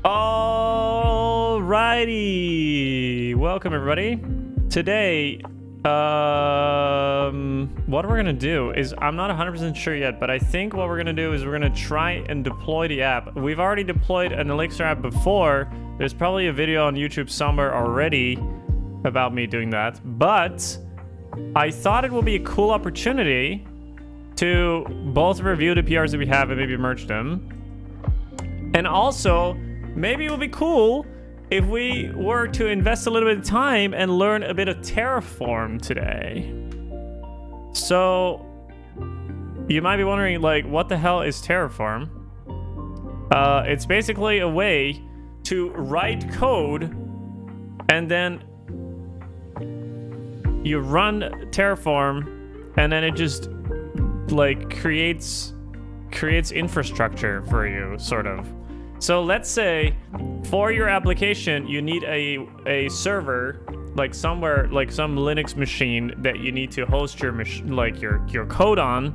Alrighty, welcome everybody. Today, what we're gonna do is, I'm not 100% sure yet, but I think what we're gonna do is we're gonna try and deploy the app. We've already deployed an Elixir app before. There's probably a video on YouTube somewhere already about me doing that, but I thought it would be a cool opportunity to both review the PRs that we have and maybe merge them. And also, maybe it would be cool if we were to invest a little bit of time and learn a bit of Terraform today. So, you might be wondering, like, what the hell is Terraform? It's basically a way to write code and then you run Terraform and then it just, like, creates infrastructure for you, sort of. So let's say for your application, you need a server, like somewhere, like some Linux machine that you need to host your your code on.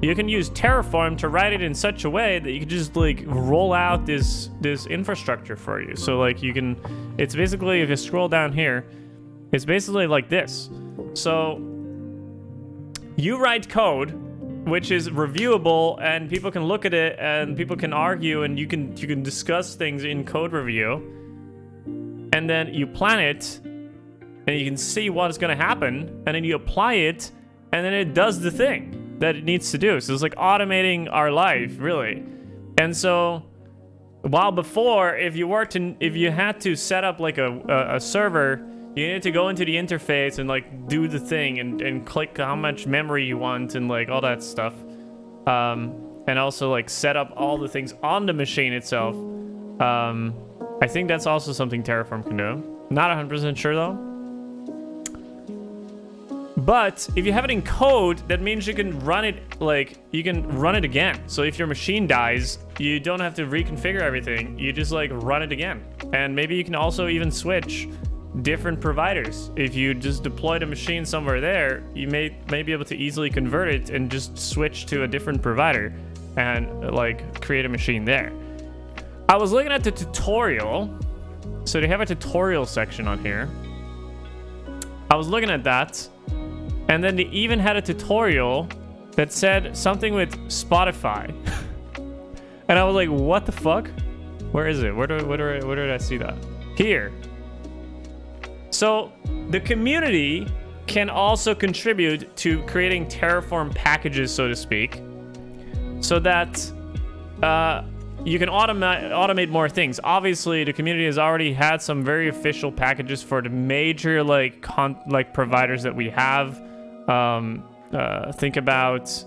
You can use Terraform to write it in such a way that you can just like roll out this infrastructure for you. So like you can, it's basically, if you scroll down here, it's basically like this. So you write code which is reviewable, and people can look at it, and people can argue, and you can discuss things in code review, and then you plan it, and you can see what's going to happen, and then you apply it, and then it does the thing that it needs to do. So it's like automating our life, really. And so, while before, if you had to set up like a server, you need to go into the interface and like do the thing and click how much memory you want and like all that stuff. And also like set up all the things on the machine itself. I think that's also something Terraform can do. Not 100% sure though. But if you have it in code, that means you can run it, like, you can run it again. So if your machine dies, you don't have to reconfigure everything. You just like run it again. And maybe you can also even switch different providers. If you just deployed a machine somewhere there, you may be able to easily convert it and just switch to a different provider and like create a machine there. I was looking at the tutorial. So they have a tutorial section on here. I was looking at that, and then they even had a tutorial that said something with Spotify. And I was like, what the fuck? Where is it? Where did I see that? Here. So the community can also contribute to creating Terraform packages, so to speak, so that you can automate more things. Obviously, the community has already had some very official packages for the major like providers that we have. Think about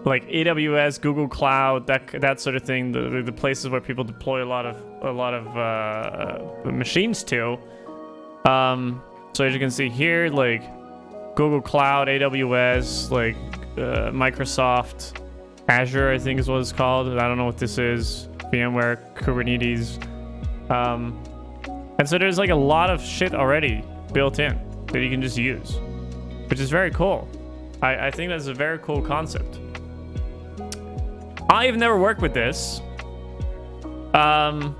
like AWS, Google Cloud, that sort of thing. The places where people deploy a lot of machines to. So as you can see here, like Google Cloud, AWS, like Microsoft, Azure, I think is what it's called. I don't know what this is. VMware, Kubernetes, and so there's like a lot of shit already built in that you can just use, which is very cool. I think that's a very cool concept. I've never worked with this, but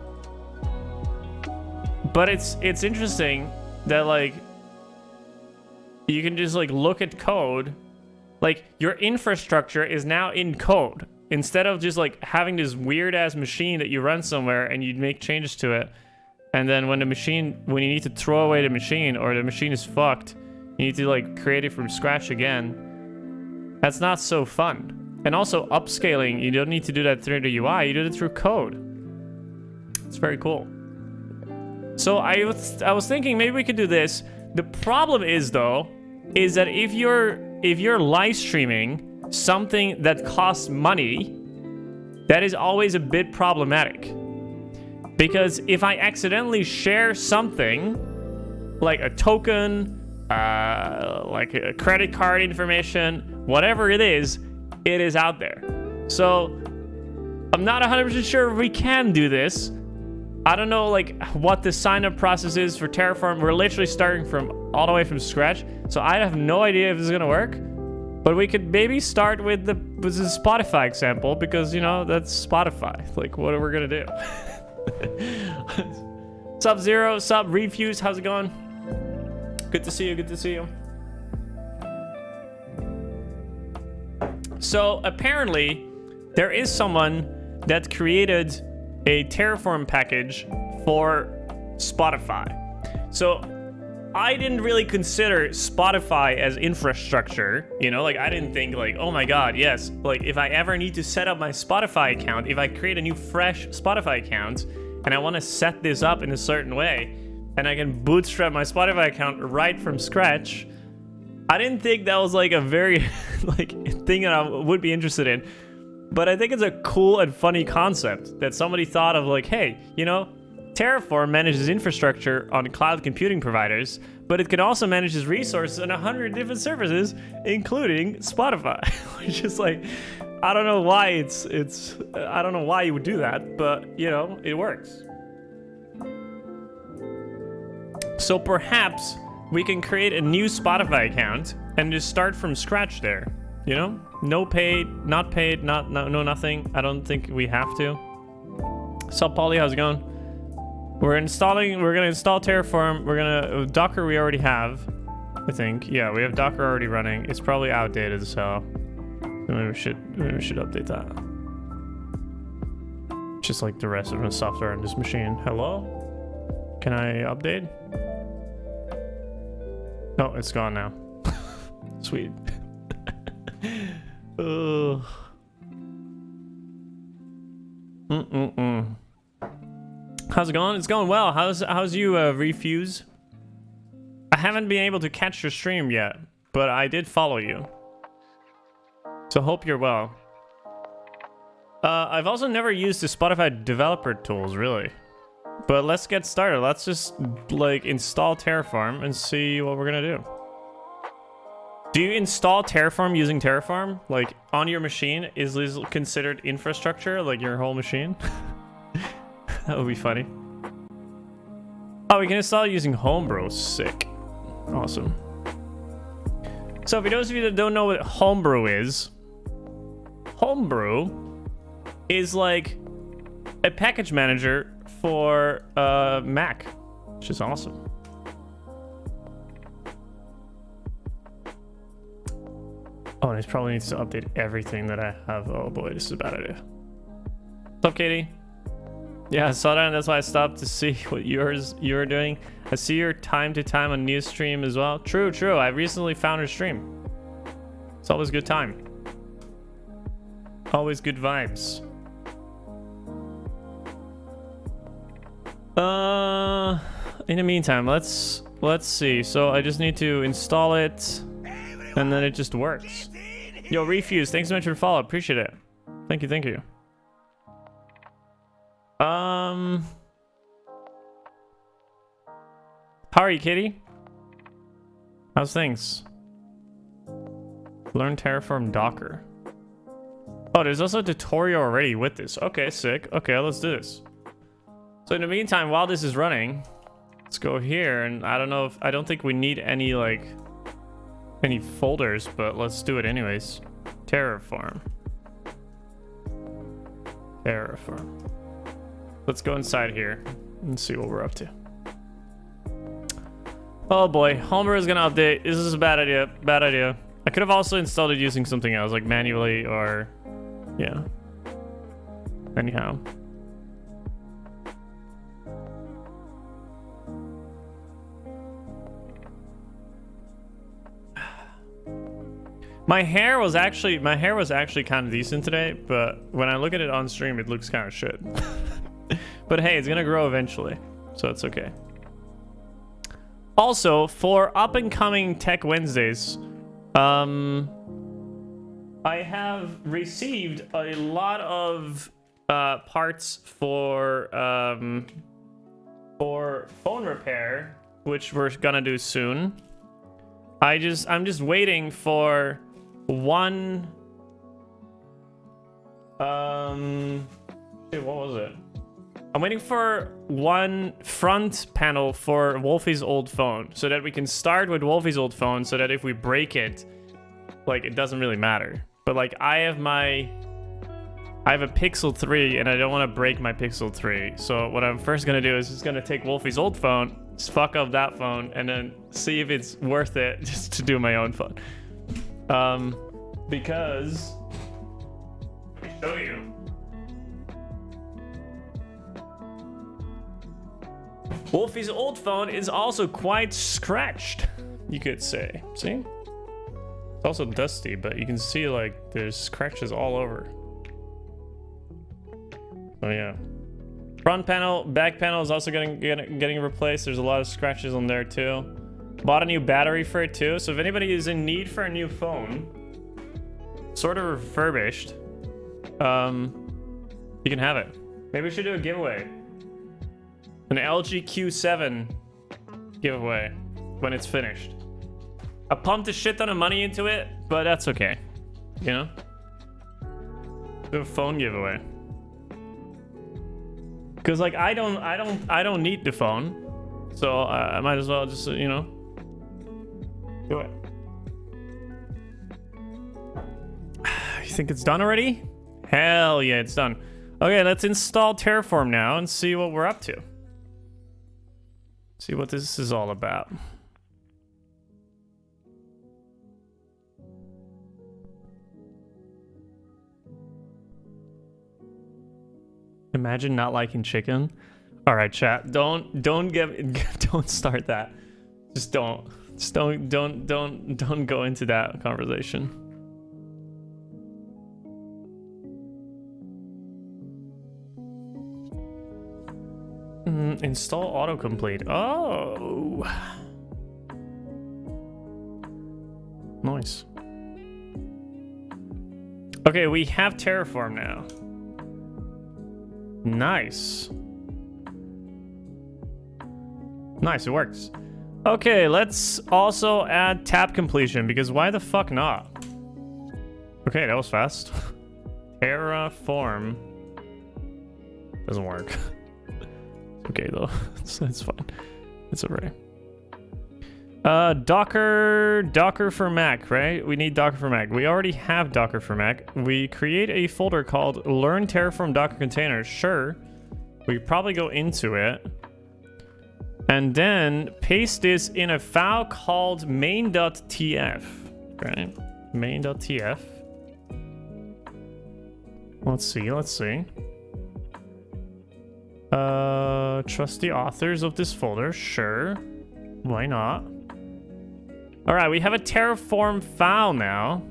it's interesting that like you can just like look at code, like your infrastructure is now in code instead of just like having this weird ass machine that you run somewhere and you make changes to it, and then when you need to throw away the machine or the machine is fucked, you need to like create it from scratch again. That's not so fun. And also upscaling, you don't need to do that through the UI, you do it through code. It's very cool. So I was thinking maybe we could do this. The problem is though, is that if you're live streaming something that costs money, that is always a bit problematic. Because if I accidentally share something, like a token, like a credit card information, whatever it is out there. So I'm not 100% sure if we can do this. I don't know like what the sign up process is for Terraform. We're literally starting from all the way from scratch. So I have no idea if this is gonna work. But we could maybe start with the Spotify example because, you know, that's Spotify. Like, what are we gonna do? Sub Zero, sub Refuse, how's it going? Good to see you, good to see you. So apparently there is someone that created a Terraform package for Spotify. So I didn't really consider Spotify as infrastructure, you know, like I didn't think like, oh my God, yes, like if I ever need to set up my Spotify account, if I create a new fresh Spotify account and I want to set this up in a certain way and I can bootstrap my Spotify account right from scratch, I didn't think that was like a very like thing that I would be interested in. But I think it's a cool and funny concept that somebody thought of like, hey, you know, Terraform manages infrastructure on cloud computing providers, but it can also manage its resources on 100 different services, including Spotify. Which is like, I don't know why I don't know why you would do that, but you know, it works. So perhaps we can create a new Spotify account and just start from scratch there, you know? No paid, not paid, no nothing. I don't think we have to. Sup, Polly, how's it going? We're gonna install Terraform. Docker we already have, I think. Yeah, we have Docker already running. It's probably outdated, so maybe we should update that. Just like the rest of the software on this machine. Hello? Can I update? Oh, it's gone now. Sweet. Ugh. How's it going? It's going well. How's you, Refuse? I haven't been able to catch your stream yet, but I did follow you. So hope you're well. I've also never used the Spotify developer tools, really. But let's get started. Let's just, like, install Terraform and see what we're gonna do. Do you install Terraform using Terraform? Like, on your machine, is this considered infrastructure? Like, your whole machine? That would be funny. Oh, we can install it using Homebrew. Sick. Awesome. So, for those of you that don't know what Homebrew is like a package manager for Mac, which is awesome. Oh, and it probably needs to update everything that I have. Oh boy, this is a bad idea. What's up, Katie? Yeah, I saw that, and that's why I stopped to see what you were doing. I see your time to time on news stream as well. True. I recently found her stream. It's always good time. Always good vibes. In the meantime, let's see. So I just need to install it, and then it just works. Yo, Refuse, thanks so much for the follow. Appreciate it. Thank you. How are you, Kitty? How's things? Learn Terraform Docker. Oh, there's also a tutorial already with this. Okay, sick. Okay, let's do this. So in the meantime, while this is running, let's go here, and I don't think we need any folders, but let's do it anyways. Terraform. Let's go inside here and see what we're up to. Oh boy, Homer is gonna update. This is a bad idea. I could have also installed it using something else, like manually or, yeah. Anyhow. My hair was actually kind of decent today, but when I look at it on stream, it looks kind of shit. But hey, it's gonna grow eventually, so it's okay. Also, for up and coming Tech Wednesdays, I have received a lot of parts for phone repair, which we're gonna do soon. I'm just waiting for one. Shit, what was it? I'm waiting for one front panel for Wolfie's old phone, so that we can start with Wolfie's old phone, so that if we break it, like it doesn't really matter. But like I have a Pixel 3 and I don't want to break my Pixel 3. So what I'm first gonna do is just gonna take Wolfie's old phone, just fuck up that phone, and then see if it's worth it just to do my own phone. Because let me show you. Wolfie's old phone is also quite scratched, you could say. See? It's also dusty, but you can see like there's scratches all over. Oh yeah. Front panel, back panel is also getting replaced. There's a lot of scratches on there too. Bought a new battery for it too. So if anybody is in need for a new phone, sort of refurbished, you can have it. Maybe we should do a giveaway. An LG Q7 giveaway when it's finished. I pumped a shit ton of money into it, but that's okay. You know? Do a phone giveaway. Cause like I don't need the phone, so I might as well just you know do it. You think it's done already? Hell yeah, it's done. Okay, let's install Terraform now and see what we're up to. See what this is all about. Imagine not liking chicken. All right, chat. Don't start that. Just don't go into that conversation. Install autocomplete. Oh. Nice. Okay, we have Terraform now. Nice. Nice, it works. Okay, let's also add tab completion, because why the fuck not? Okay, that was fast. Terraform. Doesn't work. Okay, though. That's fine. It's alright. Docker for Mac, right? We need Docker for Mac. We already have Docker for Mac. We create a folder called Learn Terraform Docker Containers. Sure. We probably go into it. And then paste this in a file called main.tf. Right? Main.tf. Let's see. Trust the authors of this folder. Sure. Why not? All right, we have a Terraform file now.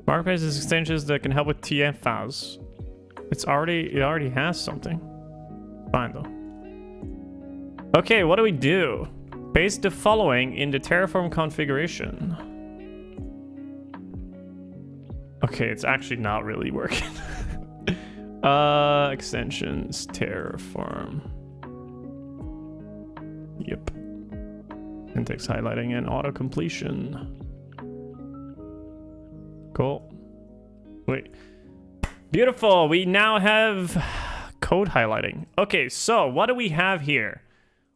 Marketplace is extensions that can help with TF files. It already has something. Fine though. Okay, what do we do? Paste the following in the Terraform configuration. Okay, it's actually not really working. Extensions, Terraform. Yep. Syntax highlighting and auto completion. Cool. Wait. Beautiful. We now have code highlighting. Okay, so what do we have here?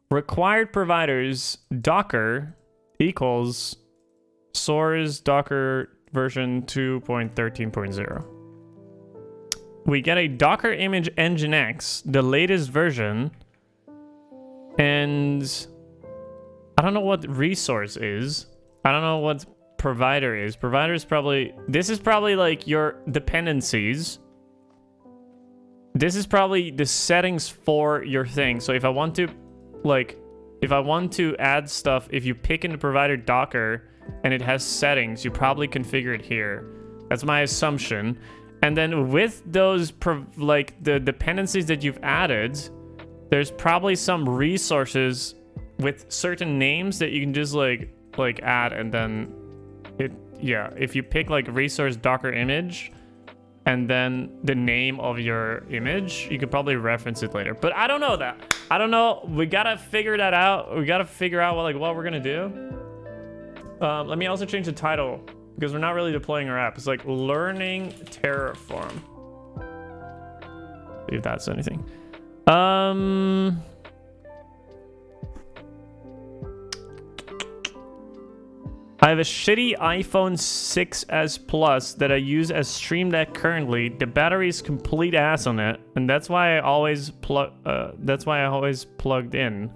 Required providers Docker equals source Docker version 2.13.0. We get a Docker image Nginx, the latest version, and I don't know what resource is. I don't know what provider is. Provider is probably, this is probably like your dependencies. This is probably the settings for your thing. So if I want to, like, if I want to add stuff, if you pick in the provider Docker and it has settings, you probably configure it here. That's my assumption. And then with those, like the dependencies that you've added, there's probably some resources with certain names that you can just like add, and then it, yeah, if you pick like resource Docker image and then the name of your image, you could probably reference it later. But I don't know that. I don't know. We gotta figure that out. We gotta figure out what we're gonna do. Let me also change the title, because we're not really deploying our app. It's like learning Terraform. See if that's anything. I have a shitty iPhone 6s Plus that I use as Stream Deck currently. The battery is complete ass on it, and that's why I always plugged in.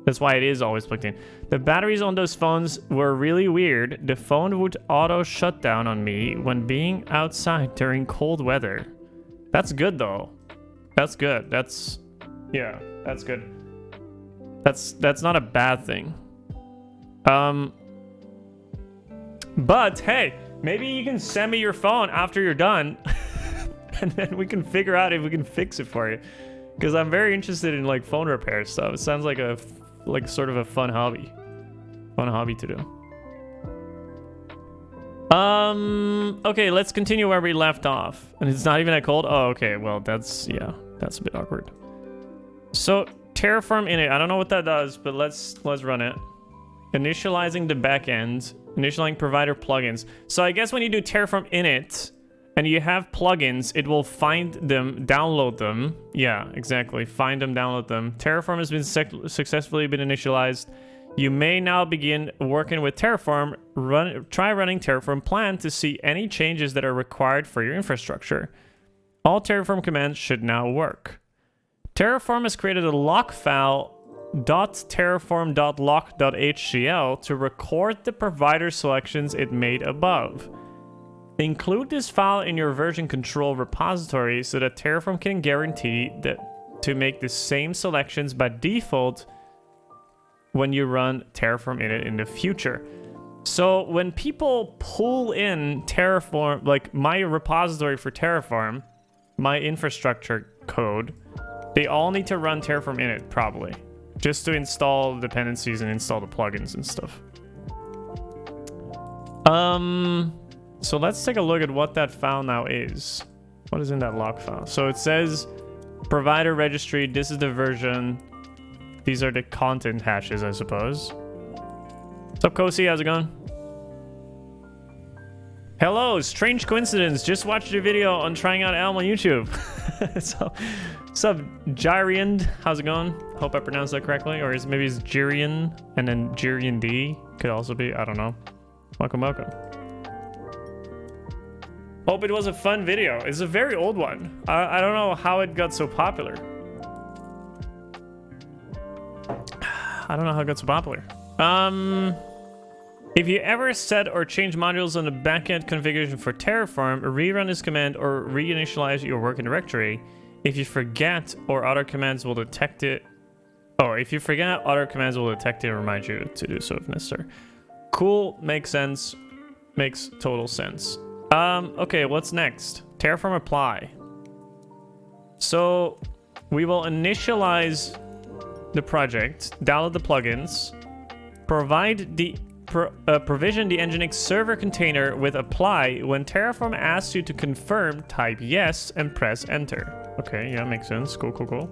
That's why it is always plugged in. The batteries on those phones were really weird. The phone would auto shut down on me when being outside during cold weather. That's good though. That's good. That's good. That's not a bad thing. But hey, maybe you can send me your phone after you're done and then we can figure out if we can fix it for you. Because I'm very interested in like phone repair stuff. It sounds like sort of a fun hobby. Fun hobby to do. Okay, let's continue where we left off. And it's not even that cold? Oh, okay, well that's a bit awkward. So Terraform init, I don't know what that does, but let's run it. Initializing the backend, initializing provider plugins. So I guess when you do Terraform init and you have plugins, it will find them, download them. Yeah, exactly. Find them, download them. Terraform has been successfully been initialized. You may now begin working with Terraform. Try running Terraform plan to see any changes that are required for your infrastructure. All Terraform commands should now work. Terraform has created a lock file .terraform.lock.html to record the provider selections it made above. Include this file in your version control repository so that Terraform can guarantee that to make the same selections by default when you run Terraform init in the future. So when people pull in Terraform, like my repository for Terraform, my infrastructure code, they all need to run Terraform init probably, just to install dependencies and install the plugins and stuff. So let's take a look at what that file now is. What is in that log file? So it says provider registry. This is the version. These are the content hashes, I suppose. What's up, Kosi? How's it going? Hello, strange coincidence. Just watched your video on trying out Elm on YouTube. So, what's up, Gyrian? How's it going? Hope I pronounced that correctly. Or maybe it's Gyrian and then Gyrian D. Could also be. I don't know. Welcome, welcome. Hope it was a fun video. It's a very old one. I don't know how it got so popular. I don't know how it got so popular. If you ever set or change modules on the backend configuration for Terraform, rerun this command or reinitialize your working directory. If you forget, or other commands will detect it. Oh, if you forget, other commands will detect it and remind you to do so if necessary. Cool, makes sense. Makes total sense. Okay, what's next? Terraform apply. So we will initialize the project, download the plugins, provide the provision the Nginx server container with apply. When Terraform asks you to confirm, type yes and press enter. Okay, yeah, makes sense. Cool, cool, cool.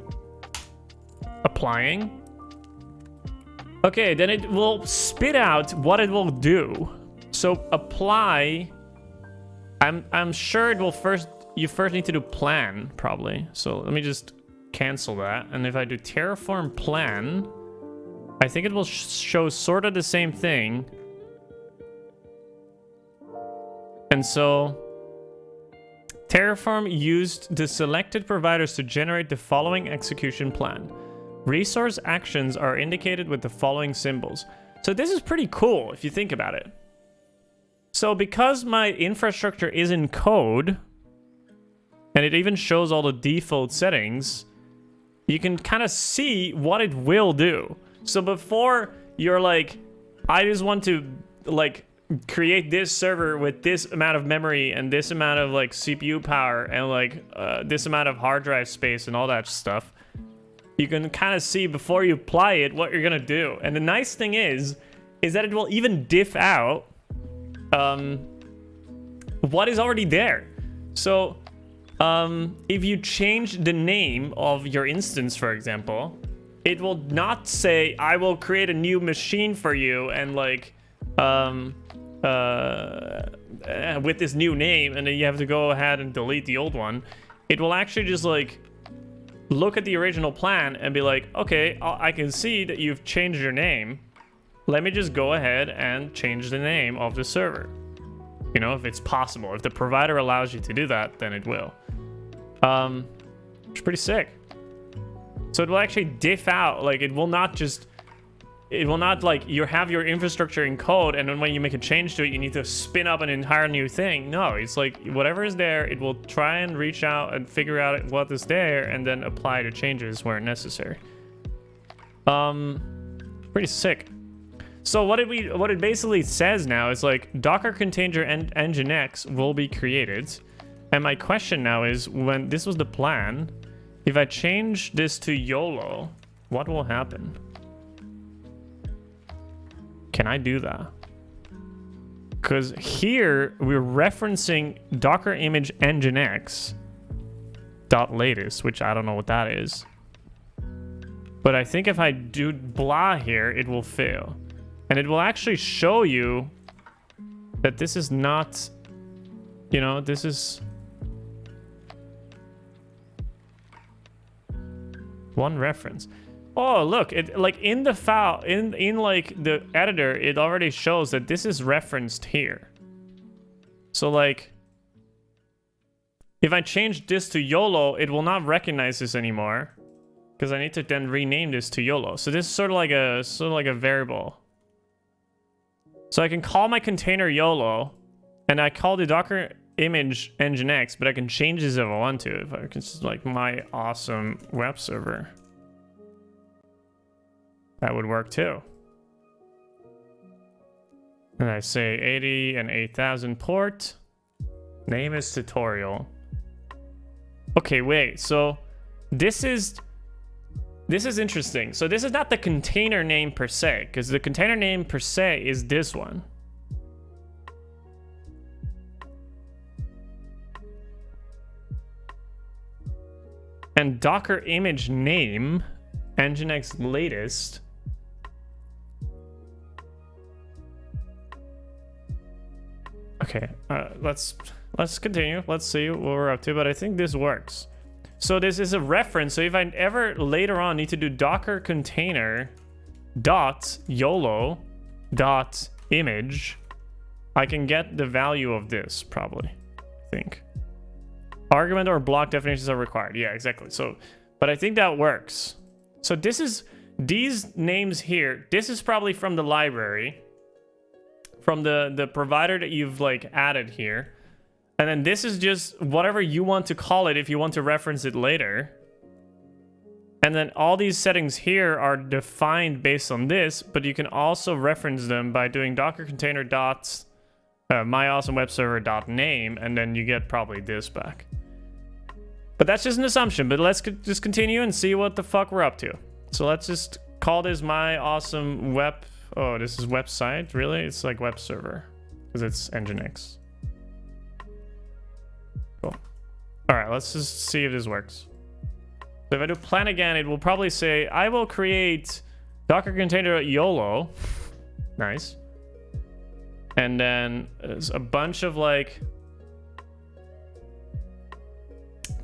Applying. Okay, then it will spit out what it will do. So apply. I'm sure it will you first need to do plan, probably. So let me just cancel that. And if I do Terraform plan, I think it will show sort of the same thing. And so Terraform used the selected providers to generate the following execution plan. Resource actions are indicated with the following symbols. So this is pretty cool if you think about it. So because my infrastructure is in code, and it even shows all the default settings, you can kind of see what it will do. So before you're like, I just want to like create this server with this amount of memory and this amount of like CPU power and like this amount of hard drive space and all that stuff, you can kind of see before you apply it what you're gonna do. And the nice thing is that it will even diff out what is already there. So if you change the name of your instance, for example, it will not say, I will create a new machine for you and like with this new name, and then you have to go ahead and delete the old one. It will actually just like look at the original plan and be like, okay, I can see that you've changed your name. let me just go ahead and change the name of the server. You know, if it's possible. If the provider allows you to do that, then it will. It's pretty sick. So it will actually diff out, like it will not like you have your infrastructure in code and then when you make a change to it, you need to spin up an entire new thing. No, it's like whatever is there, it will try and reach out and figure out what is there and then apply the changes where necessary. Pretty sick. So what it basically says now is like Docker container and Nginx will be created. And my question now is, when this was the plan, if I change this to YOLO, what will happen? Can I do that? Because here we're referencing Docker image Nginx dot latest, which I don't know what that is. But I think if I do blah here, it will fail. And it will actually show you that this is not, you know, this is one reference. Oh, look, it like in the file, in like the editor, it already shows that this is referenced here. So like, if I change this to YOLO, it will not recognize this anymore because I need to then rename this to YOLO. So this is sort of like a variable. So I can call my container YOLO, and I call the Docker image Nginx, but I can change this if I want to. If I can just like my awesome web server, that would work too. And I say 80 and 8000 port. Name is tutorial. Okay, wait. So this is interesting. So this is not the container name per se, because the container name per se is this one. And Docker image name, Nginx latest. Okay, let's continue. Let's see what we're up to, but I think this works. So this is a reference. So if I ever later on need to do Docker container dot YOLO dot image, I can get the value of this probably, I think. Argument or block definitions are required. Yeah, exactly. So, but I think that works. So this is, these names here, this is probably from the library, from the provider that you've like added here. And then this is just whatever you want to call it if you want to reference it later. And then all these settings here are defined based on this, but you can also reference them by doing Docker container dot myawesomewebserver.name, and then you get probably this back. But that's just an assumption, but let's just continue and see what the fuck we're up to. So let's just call this my awesome web. Oh, this is website, really? It's like web server because it's Nginx. Cool. All right, let's just see if this works. So if I do plan again, it will probably say, I will create Docker container YOLO. Nice. And then there's a bunch of like,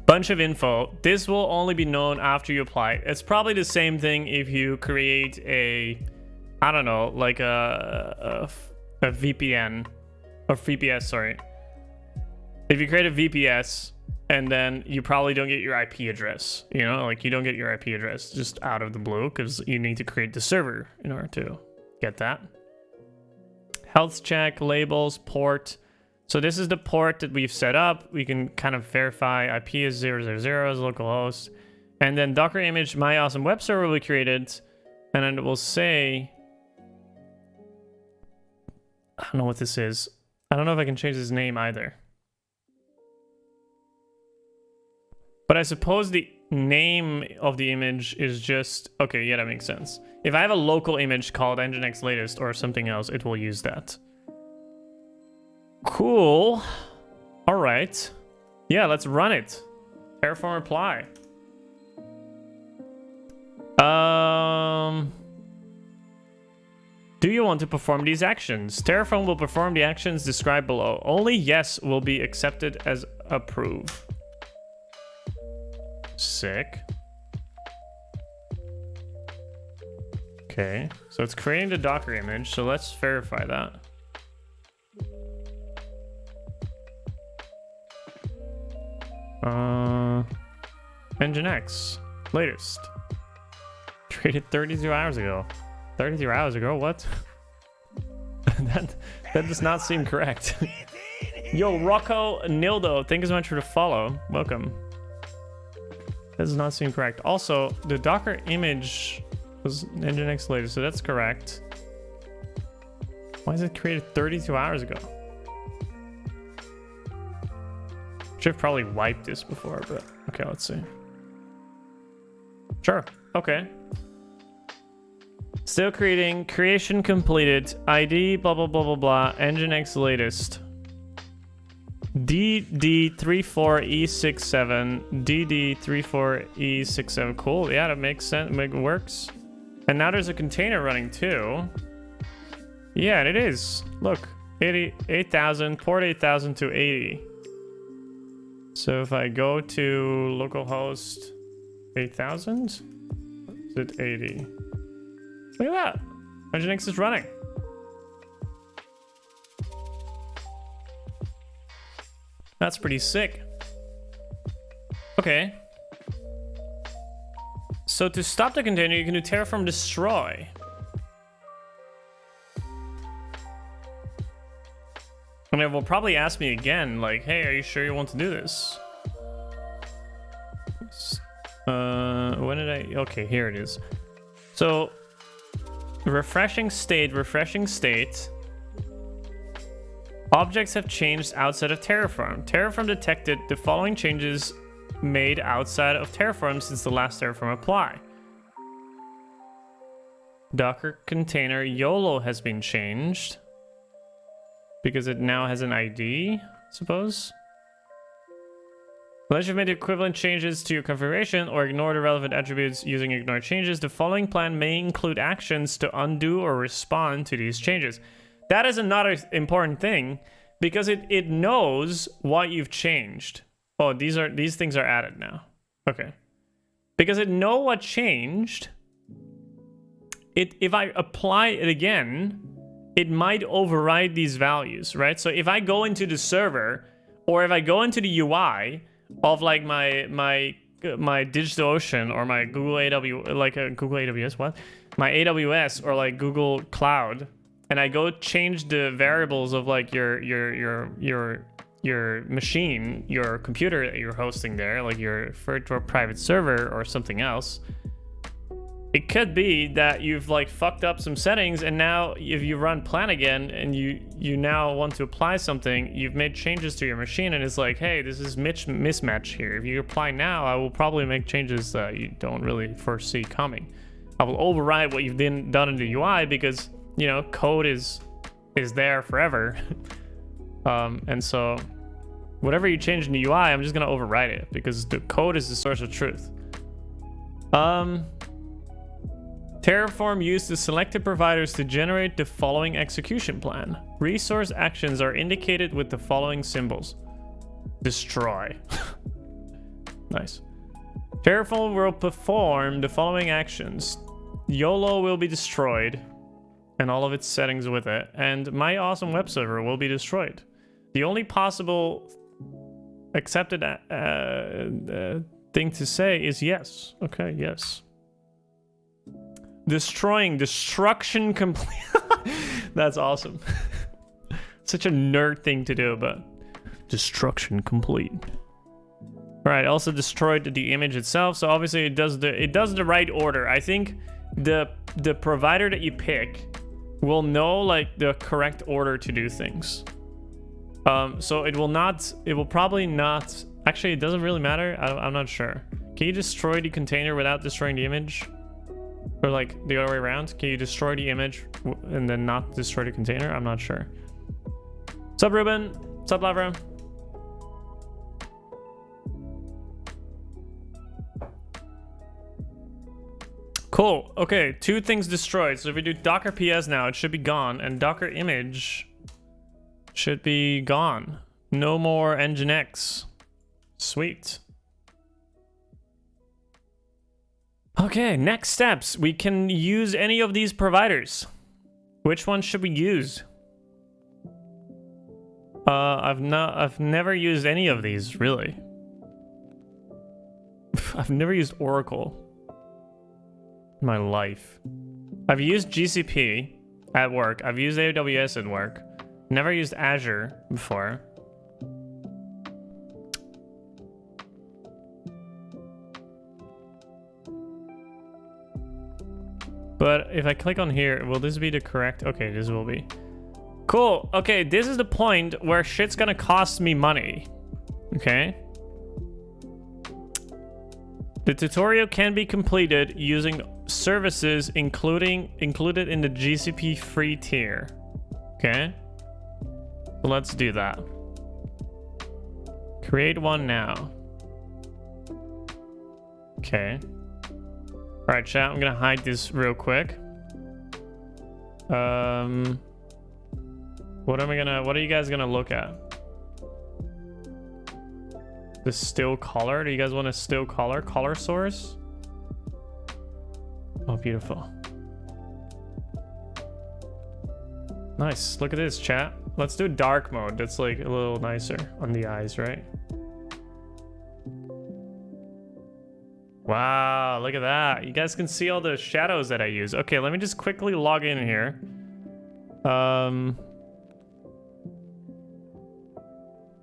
bunch of info. This will only be known after you apply it. It's probably the same thing if you create a, I don't know, like a VPN or VPS, sorry. If you create a VPS and then you probably don't get your IP address, you know, like you don't get your IP address just out of the blue because you need to create the server in order to get that. Health check, labels, port. So this is the port that we've set up. We can kind of verify IP is 000 as localhost. And then Docker image my awesome web server will be created. And then it will say, I don't know what this is. I don't know if I can change his name either. But I suppose the name of the image is just, okay, yeah, that makes sense. If I have a local image called Nginx latest or something else, it will use that. Cool. All right. Yeah, let's run it. Terraform apply. Do you want to perform these actions? Terraform will perform the actions described below. Only yes will be accepted as approve. Sick. Okay, so it's creating the Docker image, so let's verify that. Nginx, latest. Created 32 hours ago. 32 hours ago, what? that does not seem correct. Yo, Rocco Nildo, thank you so much for the follow. Welcome. That does not seem correct. Also, the Docker image was Nginx latest, so that's correct. Why is it created 32 hours ago? Should have probably wiped this before, but okay, let's see. Sure, okay. Still creating, creation completed, ID, blah, blah, blah, blah, blah, Nginx latest. DD34E67, DD34E67, cool, yeah, that makes sense, it works. And now there's a container running too. Yeah, and it is, look, 8,000, port 8,000 to 80. So if I go to localhost 8,000, is it 80? Look at that, Nginx is running. That's pretty sick. Okay. So to stop the container, you can do Terraform destroy. I mean, it will probably ask me again, like, hey, are you sure you want to do this? When did I? Okay, here it is. So, refreshing state. Objects have changed outside of Terraform. Terraform detected the following changes made outside of Terraform since the last Terraform apply. Docker container YOLO has been changed because it now has an ID, suppose. Unless you've made equivalent changes to your configuration or ignore the relevant attributes using ignore changes, the following plan may include actions to undo or respond to these changes. That is another important thing because it knows what you've changed. Oh, these things are added now. Okay. Because it know what changed. If I apply it again, it might override these values, right? So if I go into the server or if I go into the UI of like my DigitalOcean or my Google AWS, like Google AWS, what? My AWS or like Google Cloud, and I go change the variables of like your machine, your computer that you're hosting there, like your virtual private server or something else, it could be that you've like fucked up some settings, and now if you run plan again and you now want to apply something, you've made changes to your machine and it's like, hey, this is mismatch here. If you apply now, I will probably make changes that you don't really foresee coming. I will override what you've done in the UI because, you know, code is there forever. And so whatever you change in the UI, I'm just gonna override it because the code is the source of truth. Terraform used the selected providers to generate the following execution plan. Resource actions are indicated with the following symbols. Destroy. Nice. Terraform will perform the following actions. YOLO will be destroyed, and all of its settings with it, and my awesome web server will be destroyed. The only possible accepted thing to say is yes. Okay, yes. Destruction complete. That's awesome. Such a nerd thing to do, but destruction complete. All right, also destroyed the image itself, so obviously it does the right order. I think the provider that you pick will know like the correct order to do things. So it will probably not, actually it doesn't really matter. I'm not sure. Can you destroy the container without destroying the image? Or like the other way around? Can you destroy the image and then not destroy the container? I'm not sure. What's up, Ruben? What's up, Lavra? Cool. Okay, 2 things destroyed. So if we do Docker PS now, it should be gone, and Docker image should be gone. No more Nginx. Sweet. Okay, next steps. We can use any of these providers. Which one should we use? I've never used any of these, really. I've never used Oracle in my life. I've used GCP at work. I've used AWS at work. Never used Azure before. But if I click on here, will this be the correct? Okay, this will be. Cool. Okay, this is the point where shit's gonna cost me money. Okay. The tutorial can be completed using services included in the GCP free tier. Okay. So let's do that. Create one now. Okay. All right, chat, I'm gonna hide this real quick. What are you guys gonna look at? The still color? Do you guys want a still color source? Oh, beautiful. Nice, look at this, chat. Let's do dark mode. That's like a little nicer on the eyes, right? Wow, look at that. You guys can see all the shadows that I use. Okay, let me just quickly log in here. And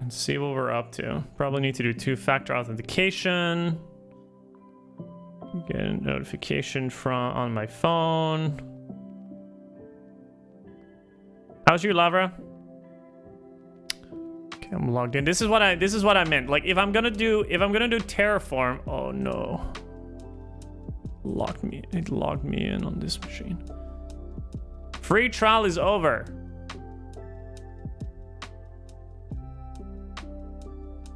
see what we're up to. Probably need to do two-factor authentication. Get a notification from on my phone. How's you, Lavra? Okay, I'm logged in. This is what I meant. Like if I'm gonna do Terraform. Oh no. It logged me in on this machine. Free trial is over.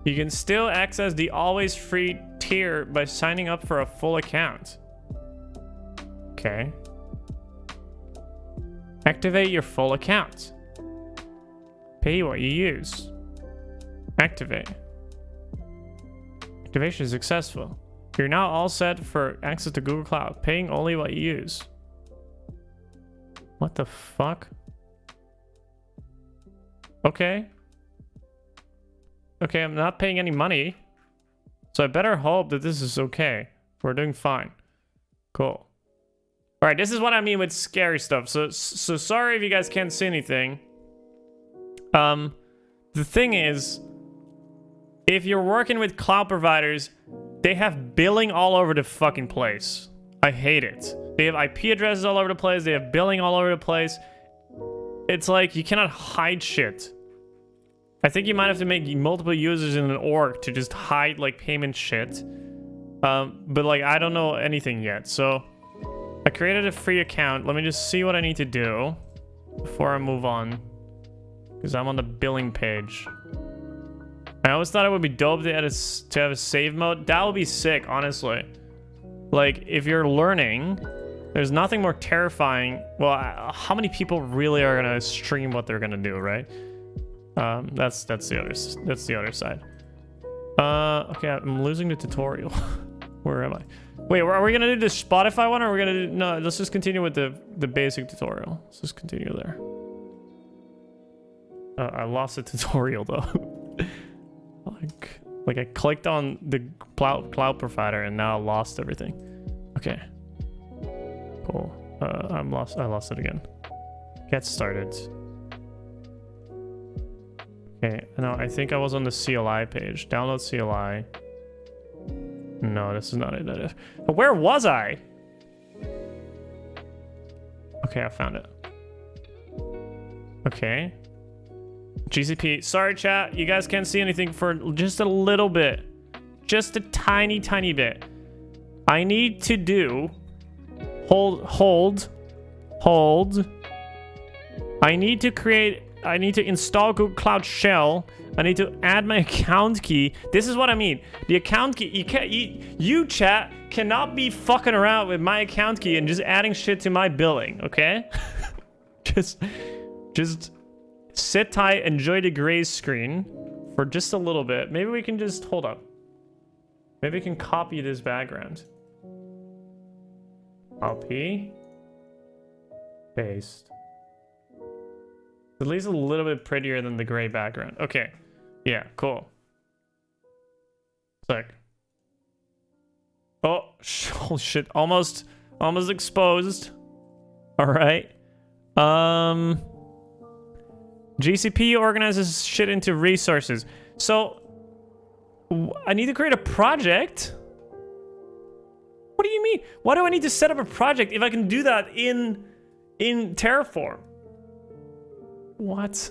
You can still access the always free tier by signing up for a full account. Okay. Activate your full account. Pay what you use. Activate. Activation is successful. You're now all set for access to Google Cloud, paying only what you use. What the fuck? Okay. Okay, I'm not paying any money. So I better hope that this is okay. We're doing fine. Cool. All right, this is what I mean with scary stuff. So sorry if you guys can't see anything. The thing is, if you're working with cloud providers, they have billing all over the fucking place. I hate it. They have IP addresses all over the place. They have billing all over the place. It's like you cannot hide shit. I think you might have to make multiple users in an org to just hide like payment shit. But like I don't know anything yet. So I created a free account. Let me just see what I need to do before I move on. Because I'm on the billing page. I always thought it would be dope to have a save mode. That would be sick, honestly. Like, if you're learning, there's nothing more terrifying. Well, how many people really are gonna stream what they're gonna do, right? That's the other side. Okay, I'm losing the tutorial. Where am I? Wait, are we gonna do the Spotify one, or are we gonna do? No, let's just continue with the basic tutorial. Let's just continue there. I lost the tutorial though. like I clicked on the cloud provider and now I lost everything. Okay. Cool. I lost it again. Get started. Okay, no, I think I was on the CLI page. Download CLI. No, this is not it. But where was I? Okay, I found it. Okay. GCP. Sorry, chat. You guys can't see anything for just a little bit. Just a tiny bit. I need to do... Hold. I need to install Google Cloud Shell. I need to add my account key. This is what I mean. The account key, you chat cannot be fucking around with my account key and just adding shit to my billing, okay? just sit tight, enjoy the gray screen for just a little bit. Maybe we can just, hold up. Maybe we can copy this background. Copy. Paste. At least a little bit prettier than the gray background. Okay. Yeah, cool. Sick. Oh, oh shit. Almost exposed. All right. GCP organizes shit into resources. So I need to create a project. What do you mean? Why do I need to set up a project if I can do that in Terraform? What?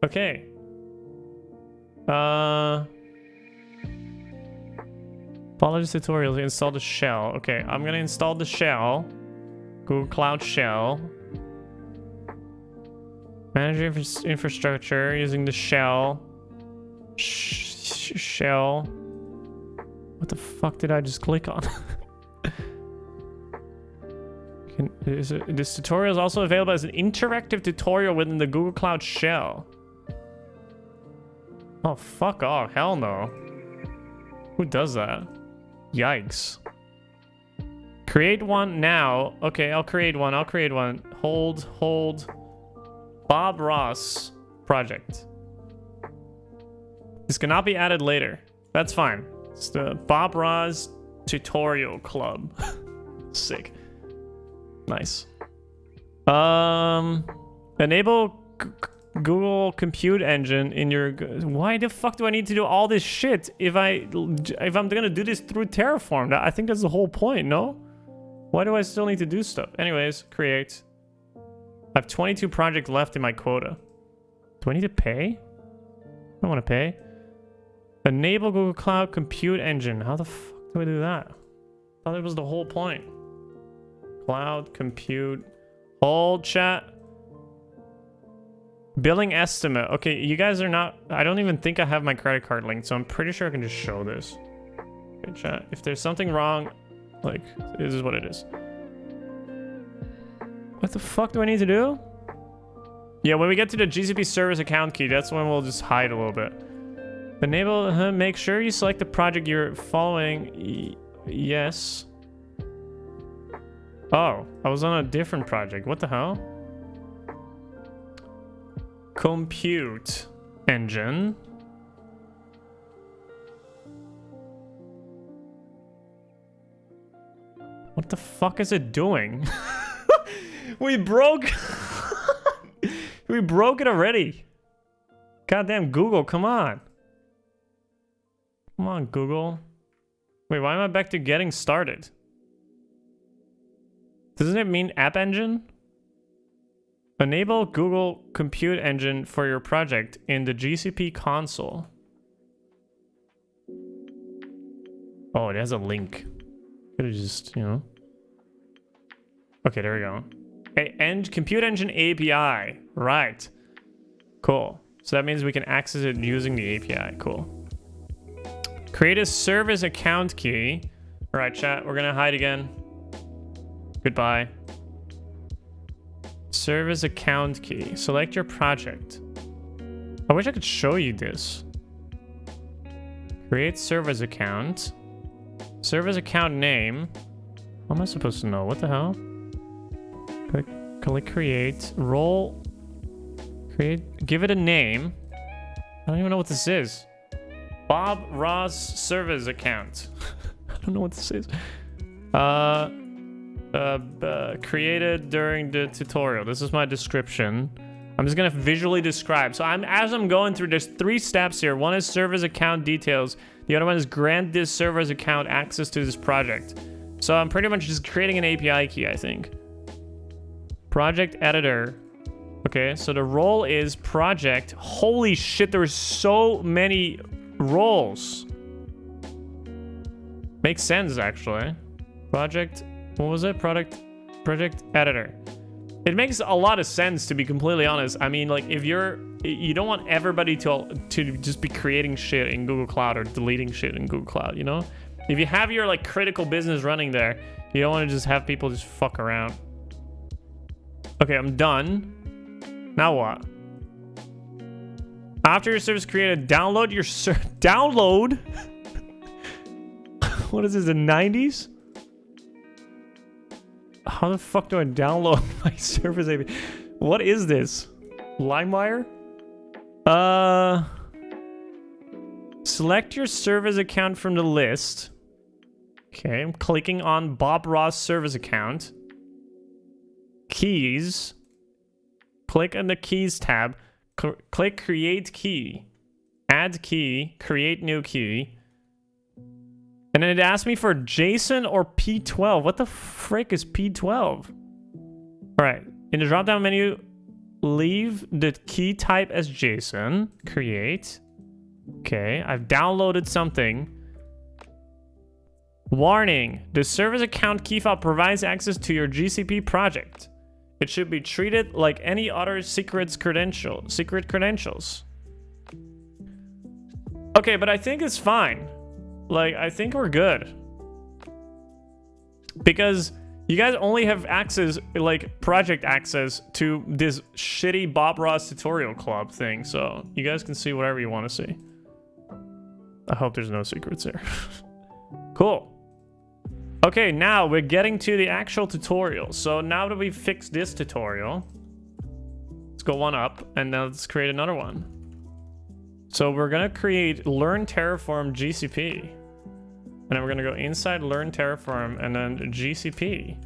Okay. Follow this tutorial to install the shell. Okay, I'm gonna install the shell. Google Cloud Shell. Manage infrastructure using the shell. Shell. What the fuck did I just click on? This tutorial is also available as an interactive tutorial within the Google Cloud Shell. Oh, fuck off. Hell no. Who does that? Yikes. Create one now. Okay, I'll create one. Hold. Bob Ross project. This cannot be added later. That's fine. It's the Bob Ross tutorial club. Sick. Nice. Enable Google Compute Engine in your... Why the fuck do I need to do all this shit if I'm gonna do this through Terraform? I think that's the whole point, no? Why do I still need to do stuff? Anyways, create. I have 22 projects left in my quota. Do I need to pay? I don't want to pay. Enable Google Cloud Compute Engine. How the fuck do I do that? I thought that was the whole point. Cloud Compute. Hold chat. Billing estimate. Okay, you guys are not... I don't even think I have my credit card linked, so I'm pretty sure I can just show this. Okay, chat. If there's something wrong, like, this is what it is. What the fuck do I need to do? Yeah, when we get to the GCP service account key, that's when we'll just hide a little bit. Enable, make sure you select the project you're following. Yes. Oh, I was on a different project. What the hell? Compute engine. What the fuck is it doing? We broke we broke it already. Goddamn Google, come on. Come on, Google. Wait, why am I back to getting started? Doesn't it mean App Engine? Enable Google Compute Engine for your project in the GCP console. Oh, it has a link. Could have just, you know. Okay, there we go. Compute Engine API. Right. Cool. So that means we can access it using the API. Cool. Create a service account key. All right, chat. We're going to hide again. Goodbye. Service account key. Select your project. I wish I could show you this. Create service account. Service account name. How am I supposed to know? What the hell? Click create. Role. Create. Give it a name. I don't even know what this is. Bob Ross service account. I don't know what this is. Created during the tutorial. This is my description. I'm just gonna visually describe. So as I'm going through, there's 3 steps here. One is service account details. The other one is grant this service account access to this project. So I'm pretty much just creating an API key, I think. Project editor. Okay, so the role is project. Holy shit, there's so many roles. Makes sense, actually. Project, what was it? Project editor. It makes a lot of sense, to be completely honest. I mean, like, if you don't want everybody to just be creating shit in Google Cloud or deleting shit in Google Cloud, you know? If you have your, like, critical business running there, you don't want to just have people just fuck around. Okay, I'm done. Now what? After your service created, download your download? What is this, the 90s? How the fuck do I download my Service API? What is this? LimeWire? Select your service account from the list. Okay, I'm clicking on Bob Ross service account. Keys. Click on the keys tab. Click create key. Add key. Create new key. And then it asked me for JSON or P12. What the frick is P12? Alright, in the drop down menu, leave the key type as JSON. Create. Okay, I've downloaded something. Warning, the service account key file provides access to your GCP project. It should be treated like any other secret credentials. Okay, but I think it's fine. Like, I think we're good. Because you guys only have access, like, project access to this shitty Bob Ross tutorial club thing. So you guys can see whatever you want to see. I hope there's no secrets here. Cool. Okay, now we're getting to the actual tutorial. So now that we've fixed this tutorial, let's go one up and now let's create another one. So we're gonna create Learn Terraform GCP. And then we're gonna go inside Learn Terraform and then GCP.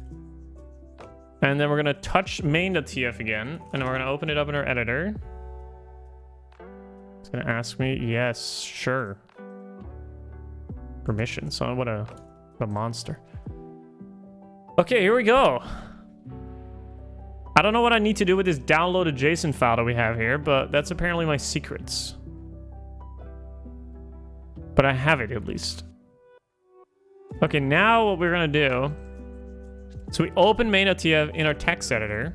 And then we're gonna touch main.tf again. And then we're gonna open it up in our editor. It's gonna ask me, yes, sure. Permission, so what a monster. Okay, here we go. I don't know what I need to do with this downloaded JSON file that we have here, but that's apparently my secrets. But I have it at least. Okay, now what we're gonna do, so we open main.tf in our text editor,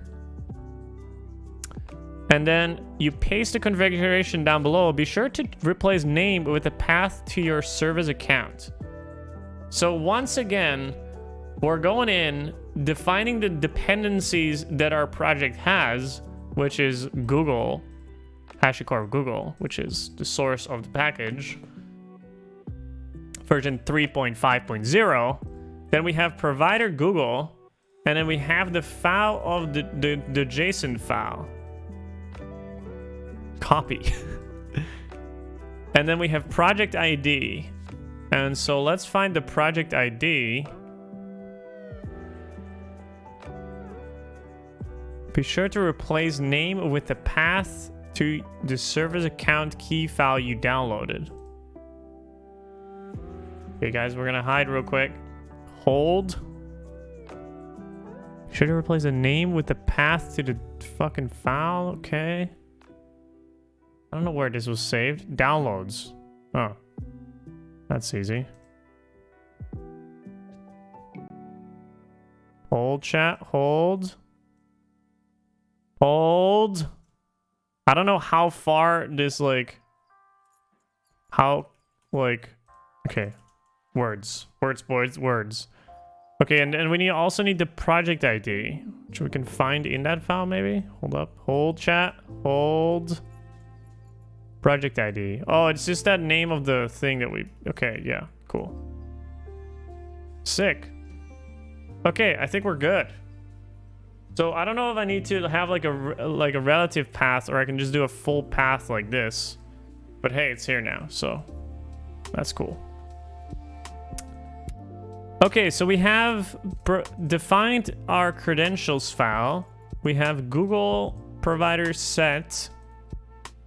and then you paste the configuration down below. Be sure to replace name with a path to your service account. So once again, we're going in, defining the dependencies that our project has, which is Google, HashiCorp Google, which is the source of the package, version 3.5.0. Then we have provider Google, and then we have the file of the JSON file. Copy. And then we have project ID. And so let's find the project ID. Be sure to replace name with the path to the service account key file you downloaded. Okay, guys, we're gonna hide real quick. Hold. Be sure to replace the name with the path to the fucking file. Okay. I don't know where this was saved. Downloads. Oh. That's easy. Hold, chat. Hold. Hold. I don't know how far this, like... How, like... Okay. Words. Words, boys. Words. Okay, and we also need the project ID, which we can find in that file, maybe? Hold up. Hold, chat. Hold. Project ID. Oh, it's just that name of the thing that we... Okay, yeah. Cool. Sick. Okay, I think we're good. So I don't know if I need to have like a relative path, or I can just do a full path like this. But hey, it's here now, so that's cool. Okay, so we have defined our credentials file. We have Google provider set.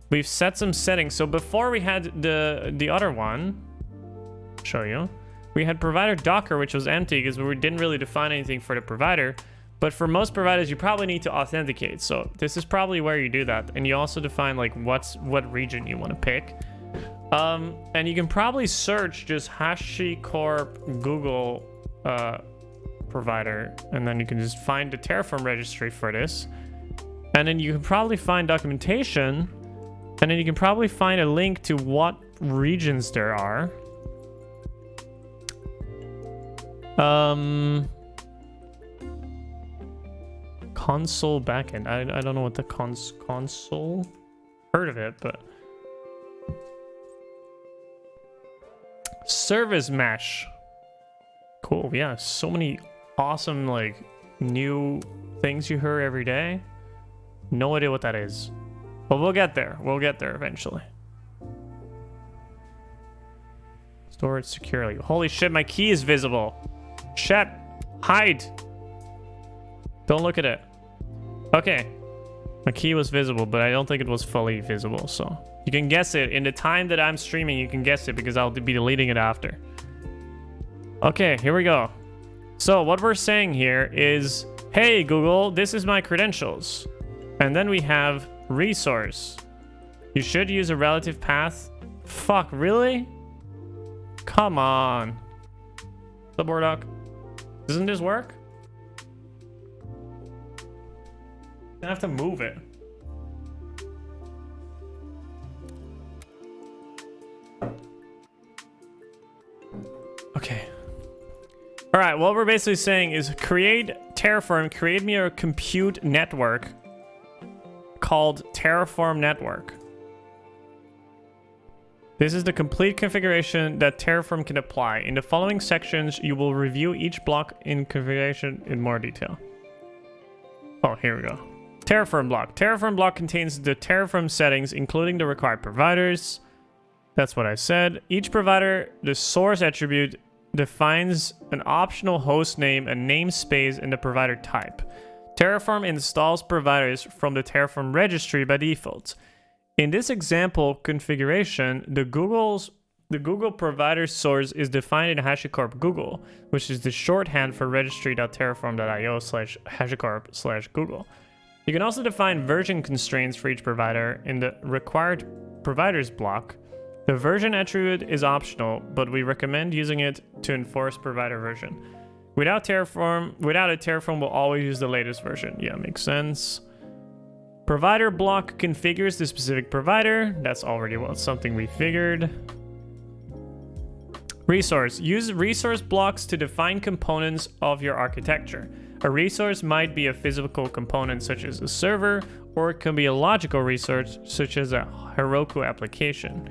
We've set some settings. So before we had the other one, I'll show you. We had provider Docker, which was empty because we didn't really define anything for the provider. But for most providers, you probably need to authenticate. So this is probably where you do that. And you also define like what region you want to pick. And you can probably search just HashiCorp Google provider. And then you can just find the Terraform registry for this. And then you can probably find documentation. And then you can probably find a link to what regions there are. Console backend. I don't know what the console... Heard of it, but... Service mesh. Cool, yeah. So many awesome, like, new things you hear every day. No idea what that is. But we'll get there. We'll get there eventually. Store it securely. Holy shit, my key is visible. Shit. Hide. Don't look at it. Okay. My key was visible, but I don't think it was fully visible, so... You can guess it. In the time that I'm streaming, you can guess it because I'll be deleting it after. Okay, here we go. So what we're saying here is, hey, Google, this is my credentials. And then we have resource. You should use a relative path. Fuck, really? Come on. Subwardock. Doesn't this work? I have to move it. Okay. All right, what we're basically saying is create Terraform, create me a compute network called Terraform network. This is the complete configuration that Terraform can apply. In the following sections, you will review each block in configuration in more detail. Oh, here we go. Terraform block. Terraform block contains the Terraform settings, including the required providers. That's what I said. Each provider, the source attribute, defines an optional host name and namespace in the provider type. Terraform installs providers from the Terraform registry by default. In this example configuration, the Google provider source is defined in HashiCorp Google, which is the shorthand for registry.terraform.io/HashiCorp/Google. You can also define version constraints for each provider in the required providers block. The version attribute is optional, but we recommend using it to enforce provider version. Without it, Terraform will always use the latest version. Yeah, makes sense. Provider block configures the specific provider. That's already something we figured. Resource. Use resource blocks to define components of your architecture. A resource might be a physical component such as a server, or it can be a logical resource such as a Heroku application.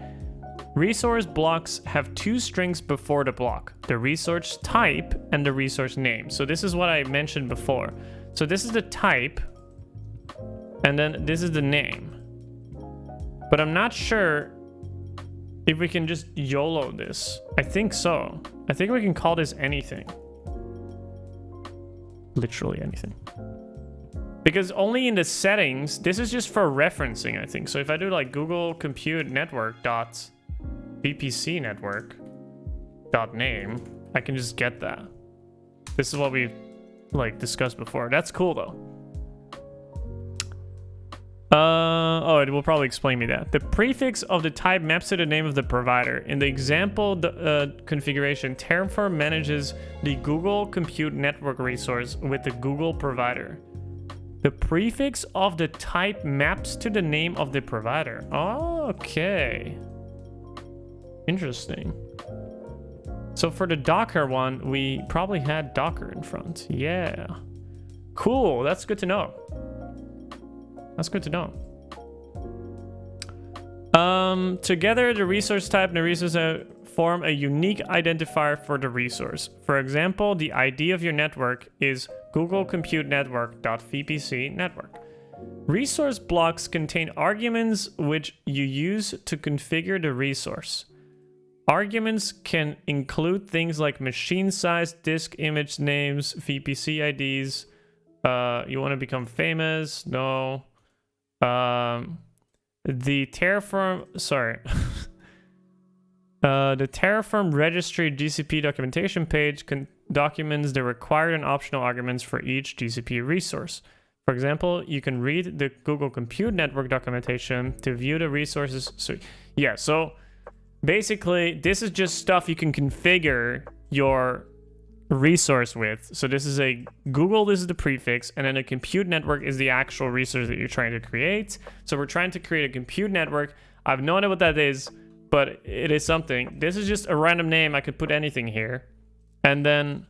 Resource blocks have two strings before the block, the resource type and the resource name. So this is what I mentioned before. So this is the type, and then this is the name. But I'm not sure if we can just YOLO this. I think so. I think we can call this anything. Literally anything. Because only in the settings, this is just for referencing, I think. So if I do like Google Compute Network dot VPC network dot name, I can just get that. This is what we like discussed before. That's cool though. Oh, it will probably explain me that. The prefix of the type maps to the name of the provider. In the example configuration, Terraform manages the Google Compute Network resource with the Google provider. The prefix of the type maps to the name of the provider. Oh, okay. Interesting. So for the Docker one, we probably had Docker in front. Yeah. Cool. That's good to know. That's good to know. Together, the resource type and the resource form a unique identifier for the resource. For example, the ID of your network is Google Compute Network.vpc network. Resource blocks contain arguments which you use to configure the resource. Arguments can include things like machine size, disk image names, VPC IDs. You want to become famous? No. The Terraform registry GCP documentation page documents the required and optional arguments for each GCP resource. For example, you can read the Google Compute Network documentation to view the resources. So basically, this is just stuff you can configure your resource with. So this is a Google, this is the prefix, and then a compute network is the actual resource that you're trying to create. So we're trying to create a compute network. I have no idea what that is, but it is something. This is just a random name. I could put anything here. And then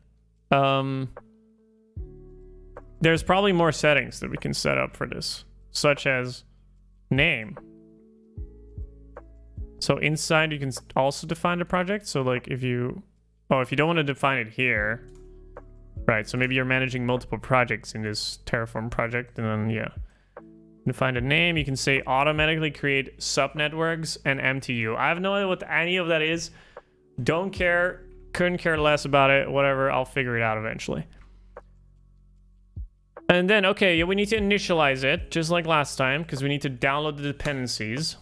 there's probably more settings that we can set up for this, such as name. So inside you can also define the project. So like if you don't want to define it here, Right, so maybe you're managing multiple projects in this Terraform project, and then, yeah. Define a name. You can say automatically create subnetworks and MTU. I have no idea what any of that is. Don't care. Couldn't care less about it. Whatever. I'll figure it out eventually. And then, okay, yeah, we need to initialize it, just like last time, because we need to download the dependencies.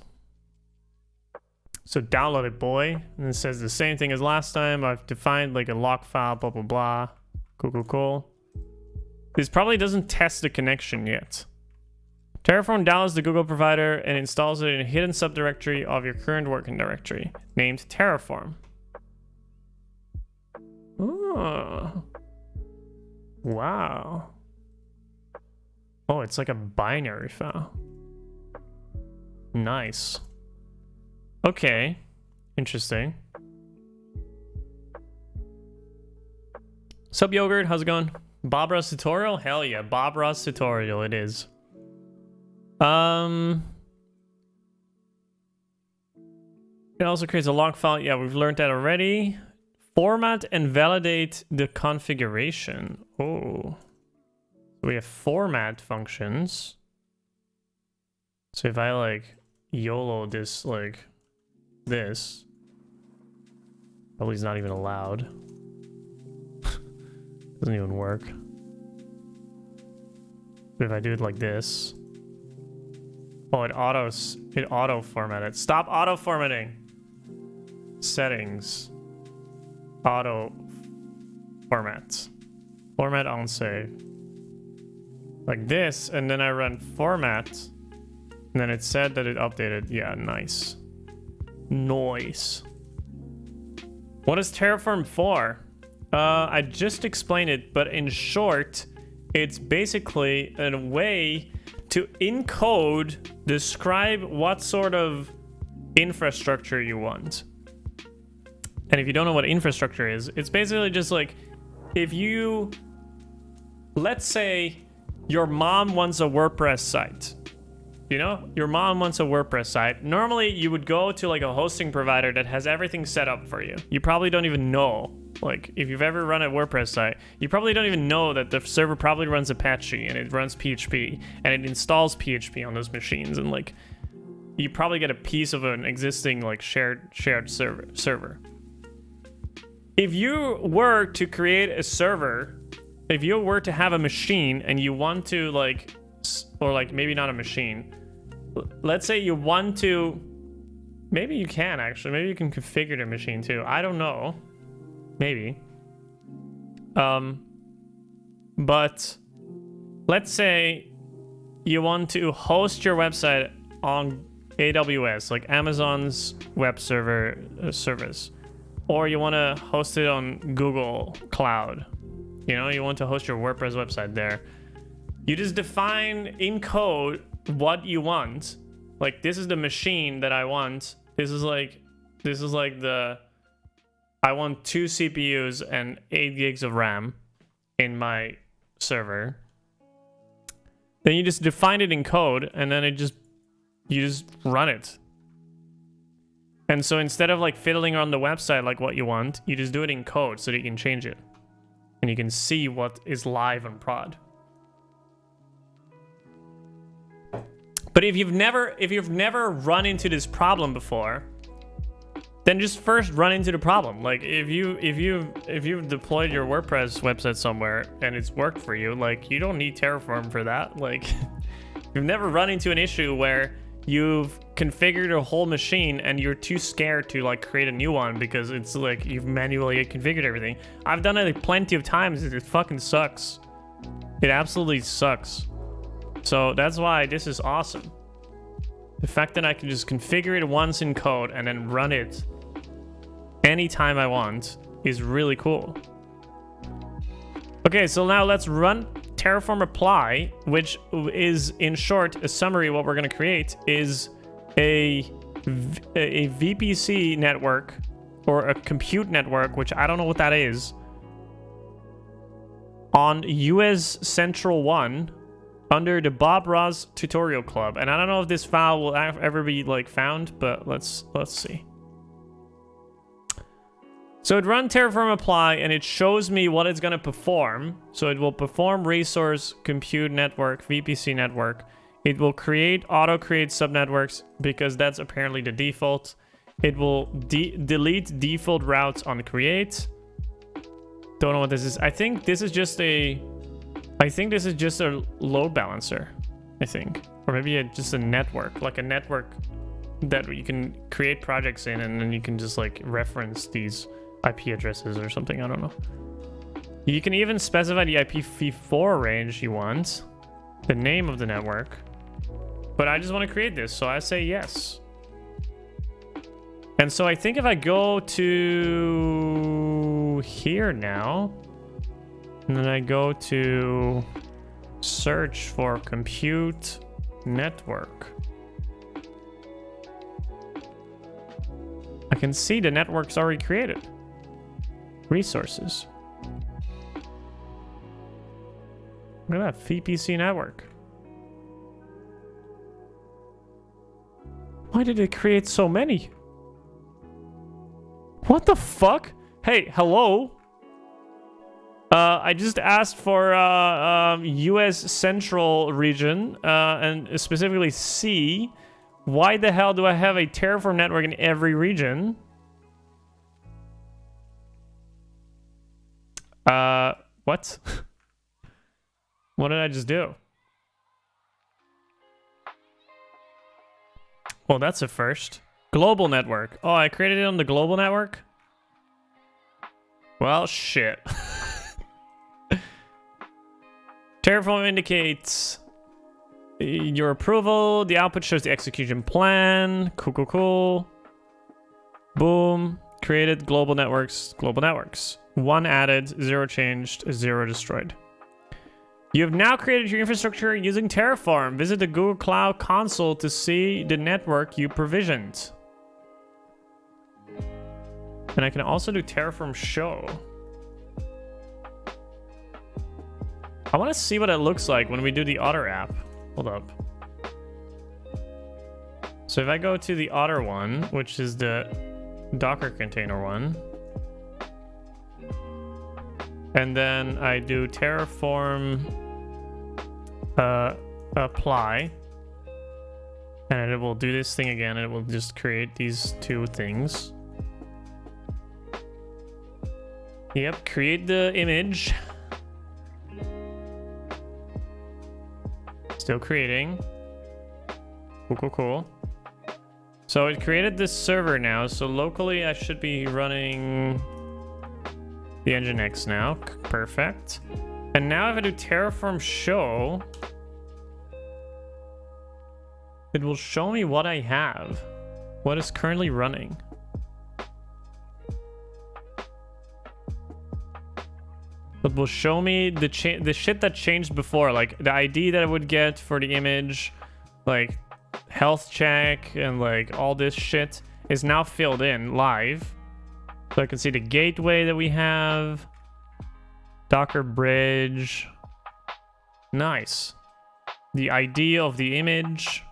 So download it, boy. And it says the same thing as last time. I've defined like a log file, blah, blah, blah. Cool. This probably doesn't test the connection yet. Terraform downloads the Google provider and installs it in a hidden subdirectory of your current working directory, named Terraform. Oh. Wow. Oh, it's like a binary file. Nice. Okay. Interesting. Sup, Yogurt? How's it going? Bob Ross tutorial? Hell yeah, Bob Ross tutorial it is. It also creates a log file. Yeah, we've learned that already. Format and validate the configuration. Oh. We have format functions. So if I like YOLO this like this, probably is not even allowed. Doesn't even work. But if I do it like this, oh, it auto formatted. Stop auto formatting. Settings. Auto format. Format on save. Like this, and then I run format, and then it said that it updated. Yeah, nice. Noise. What is Terraform for? I just explained it, but in short, it's basically a way to encode, describe what sort of infrastructure you want. And if you don't know what infrastructure is, it's basically just like, if you, let's say your mom wants a WordPress site. You know, your mom wants a WordPress site. Normally you would go to like a hosting provider that has everything set up for you. You probably don't even know, like if you've ever run a WordPress site, you probably don't even know that the server probably runs Apache and it runs PHP and it installs PHP on those machines, and like you probably get a piece of an existing like shared server. If you were to create a server, if you were to have a machine and you want to like, or like maybe not a machine, let's say you want to, maybe you can actually, maybe you can configure the machine too. I don't know, maybe. But let's say you want to host your website on AWS, like Amazon's web server service, or you want to host it on Google Cloud. You know, you want to host your WordPress website there. You just define in code what you want. Like, this is the machine that I want. This is like the, I want 2 CPUs and 8 gigs of RAM in my server. Then you just define it in code, and then you just run it. And so instead of like fiddling around the website like what you want, you just do it in code so that you can change it. And you can see what is live on prod. But if you've never run into this problem before, then just first run into the problem. Like if you've deployed your WordPress website somewhere and it's worked for you, like you don't need Terraform for that. Like you've never run into an issue where you've configured a whole machine and you're too scared to like create a new one because it's like you've manually configured everything. I've done it like plenty of times. It fucking sucks. It absolutely sucks. So that's why this is awesome. The fact that I can just configure it once in code and then run it anytime I want is really cool. Okay, so now let's run Terraform apply, which is in short a summary. What we're going to create is a VPC network or a compute network, which I don't know what that is, on US Central 1 under the Bob Ross tutorial club. And I don't know if this file will ever be like found, but let's see. So it run Terraform apply and it shows me what it's going to perform. So it will perform resource compute network, VPC network. It will auto create subnetworks because that's apparently the default. It will delete default routes on create. Don't know what this is. I think this is just a load balancer, I think. Or maybe just a network, like a network that you can create projects in and then you can just like reference these IP addresses or something. I don't know. You can even specify the IPv4 range you want, the name of the network. But I just want to create this, so I say yes. And so I think if I go to here now, and then I go to search for compute network, I can see the network's already created. Resources. Look at that, VPC network. Why did it create so many? What the fuck? Hey, hello? I just asked for US Central region, and specifically C. Why the hell do I have a Terraform network in every region? What? What did I just do? Well, that's a first. Global network. Oh, I created it on the global network? Well, shit. Terraform indicates your approval. The output shows the execution plan. Cool. Boom. Created global networks. Global networks. 1 added, 0 changed, 0 destroyed. You have now created your infrastructure using Terraform. Visit the Google Cloud console to see the network you provisioned. And I can also do Terraform show. I want to see what it looks like when we do the Otter app. Hold up. So if I go to the Otter one, which is the Docker container one, and then I do Terraform apply, and it will do this thing again, and it will just create these two things. Yep, create the image. Still creating. Cool. So it created this server now, so locally I should be running the Nginx now. Perfect. And now if I do Terraform show, it will show me what I have, what is currently running. It will show me the shit that changed before, like the ID that I would get for the image, like health check, and like all this shit is now filled in live. So I can see the gateway that we have, Docker bridge. Nice. The ID of the image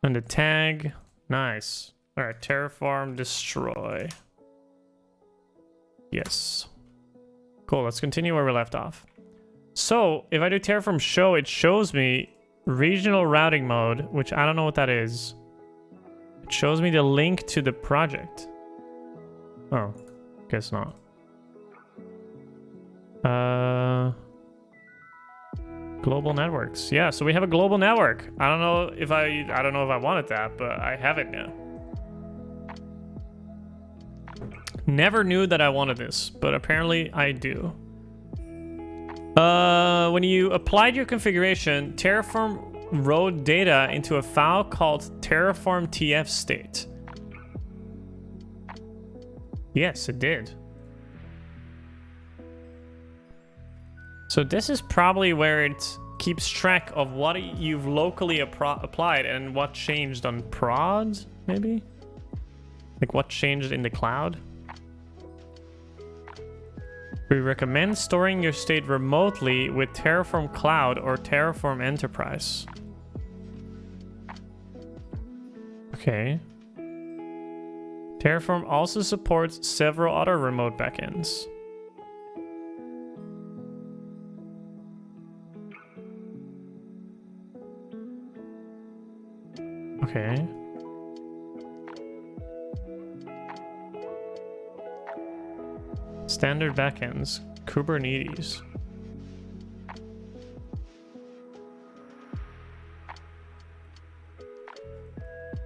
and the tag. Nice. All right, Terraform destroy. Yes. Cool, let's continue where we left off. So if I do Terraform show, it shows me regional routing mode, which I don't know what that is. It shows me the link to the project. Oh, guess not. Global networks. Yeah, so we have a global network. I don't know if I wanted that, but I have it now. Never knew that I wanted this, but apparently I do. When you applied your configuration, Terraform wrote data into a file called Terraform TF state. Yes, it did. So this is probably where it keeps track of what you've locally applied and what changed on prod, maybe? Like what changed in the cloud? We recommend storing your state remotely with Terraform Cloud or Terraform Enterprise. Okay. Terraform also supports several other remote backends. Okay. Standard backends, Kubernetes.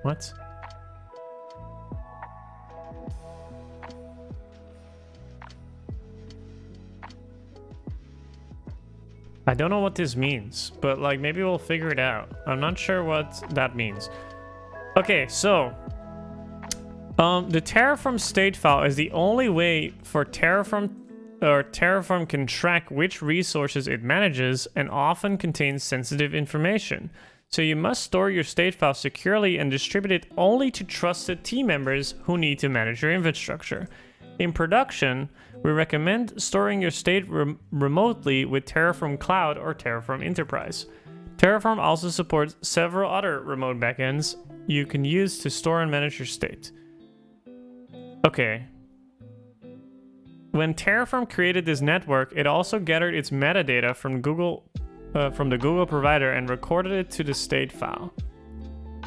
What? I don't know what this means, but like maybe we'll figure it out. I'm not sure what that means. Okay, so the Terraform state file is the only way for Terraform can track which resources it manages and often contains sensitive information. So you must store your state file securely and distribute it only to trusted team members who need to manage your infrastructure. In production, we recommend storing your state remotely with Terraform Cloud or Terraform Enterprise. Terraform also supports several other remote backends you can use to store and manage your state. Okay. When Terraform created this network, it also gathered its metadata from the Google provider and recorded it to the state file.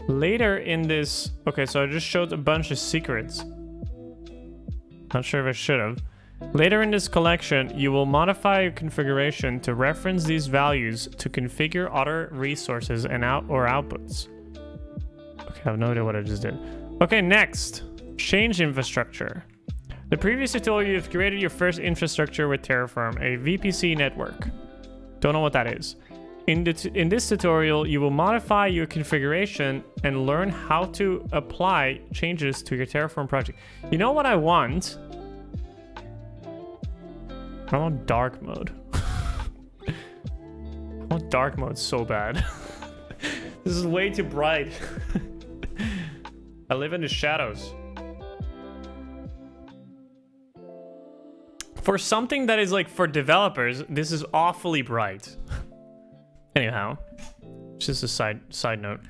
Later in this... Okay, so I just showed a bunch of secrets. Not sure if I should have. Later in this collection, you will modify your configuration to reference these values to configure other resources and outputs. Okay, I have no idea what I just did. Okay, next. Change infrastructure. The previous tutorial, you've created your first infrastructure with Terraform, a VPC network. Don't know what that is. In this tutorial, you will modify your configuration and learn how to apply changes to your Terraform project. You know what I want? I want dark mode. I want dark mode so bad. This is way too bright. I live in the shadows. For something that is like for developers, this is awfully bright. Anyhow, just a side note.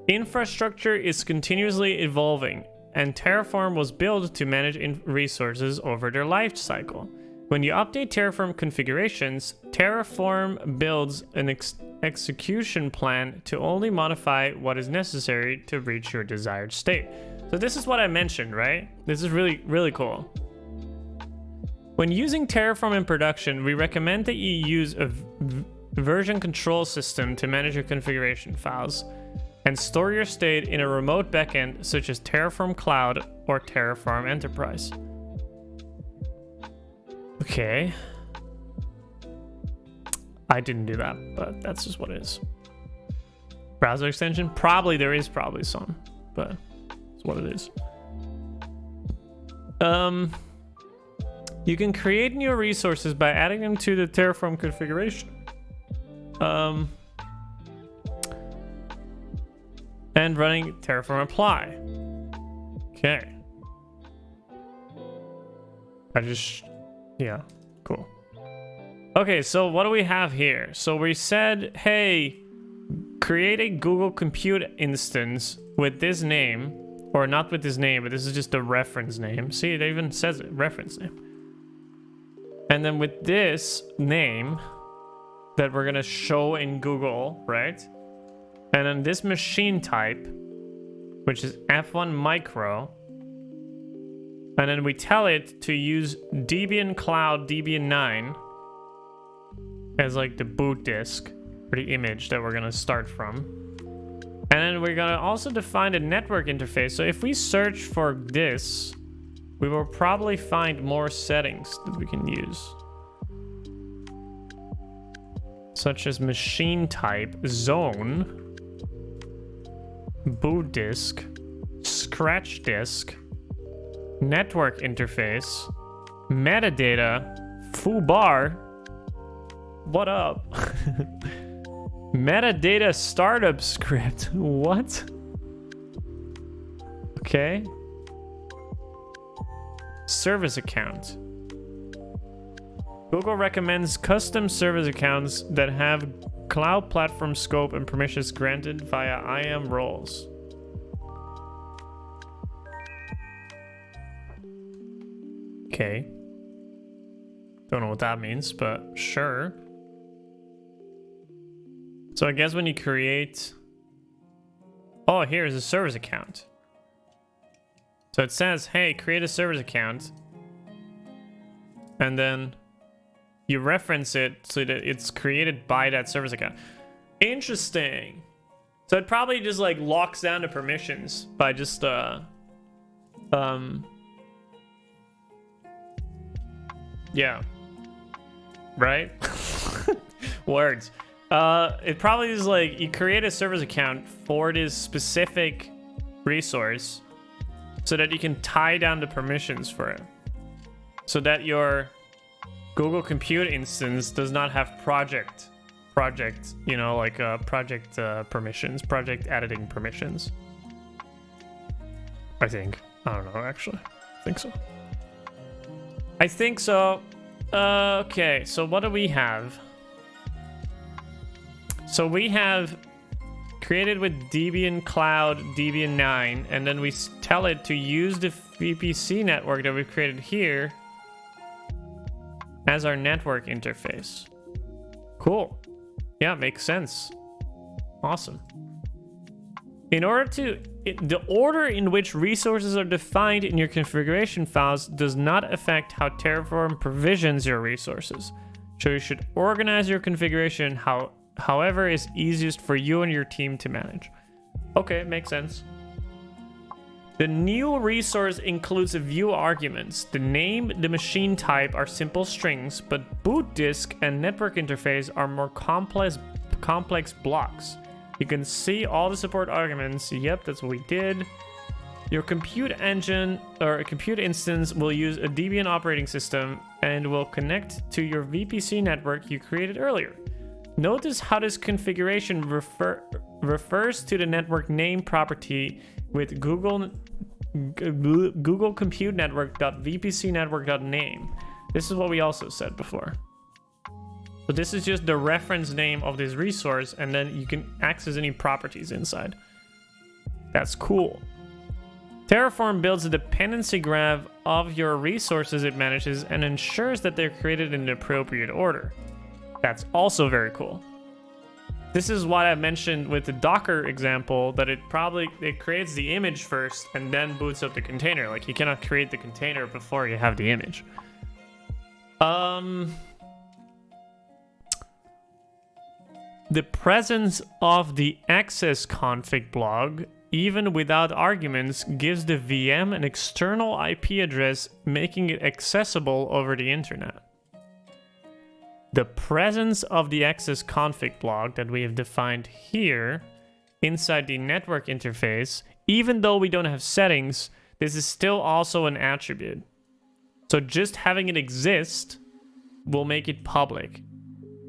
Infrastructure is continuously evolving, and Terraform was built to manage resources over their life cycle. When you update Terraform configurations, Terraform builds an execution plan to only modify what is necessary to reach your desired state. So this is what I mentioned, right? This is really, really cool. When using Terraform in production, we recommend that you use a version control system to manage your configuration files and store your state in a remote backend such as Terraform Cloud or Terraform Enterprise. Okay. I didn't do that, but that's just what it is. Browser extension? Probably there is probably some, but it's what it is. You can create new resources by adding them to the Terraform configuration. And running Terraform apply. Okay. Yeah, cool. Okay, so what do we have here? So we said, hey, create a Google Compute instance with this name, or not with this name, but this is just a reference name. See, it even says it, reference name. And then with this name that we're gonna show in Google, right? And then this machine type, which is F1 micro. And then we tell it to use Debian Cloud Debian 9 as like the boot disk or the image that we're gonna start from. And then we're gonna also define a network interface. So if we search for this, we will probably find more settings that we can use. Such as machine type, zone, boot disk, scratch disk, network interface, metadata, foobar. What up? Metadata startup script. What? Okay. Service account. Google recommends custom service accounts that have cloud platform scope and permissions granted via IAM roles. Okay. Don't know what that means, but sure. So I guess when you create... Oh, here's a service account. So it says, hey, create a service account. And then you reference it so that it's created by that service account. Interesting. So it probably just like locks down the permissions by just yeah. Right? Words. It probably is like you create a service account for this specific resource so that you can tie down the permissions for it. So that your Google Compute instance does not have project, you know, like project permissions, project editing permissions. I think. I don't know, actually. I think so. I think so. Okay, so what do we have? So we have created with Debian Cloud, Debian 9, and then we tell it to use the VPC network that we've created here as our network interface. Cool. Yeah, makes sense. Awesome. In order to... the order in which resources are defined in your configuration files does not affect how Terraform provisions your resources. So you should organize your configuration however is easiest for you and your team to manage. Okay, makes sense. The new resource includes a view arguments. The name, the machine type are simple strings, but boot disk and network interface are more complex blocks. You can see all the support arguments. Yep, that's what we did. Your compute engine or a compute instance will use a Debian operating system and will connect to your VPC network you created earlier. Notice how this configuration refers to the network name property with Google Compute Network.vpc network.name. This is what we also said before. So this is just the reference name of this resource, and then you can access any properties inside. That's cool. Terraform builds a dependency graph of your resources it manages and ensures that they're created in the appropriate order. That's also very cool. This is what I mentioned with the Docker example, that it creates the image first and then boots up the container. Like, you cannot create the container before you have the image. The presence of the access config blog, even without arguments, gives the VM an external IP address, making it accessible over the internet. The presence of the access config blog that we have defined here inside the network interface, even though we don't have settings, this is still also an attribute. So just having it exist will make it public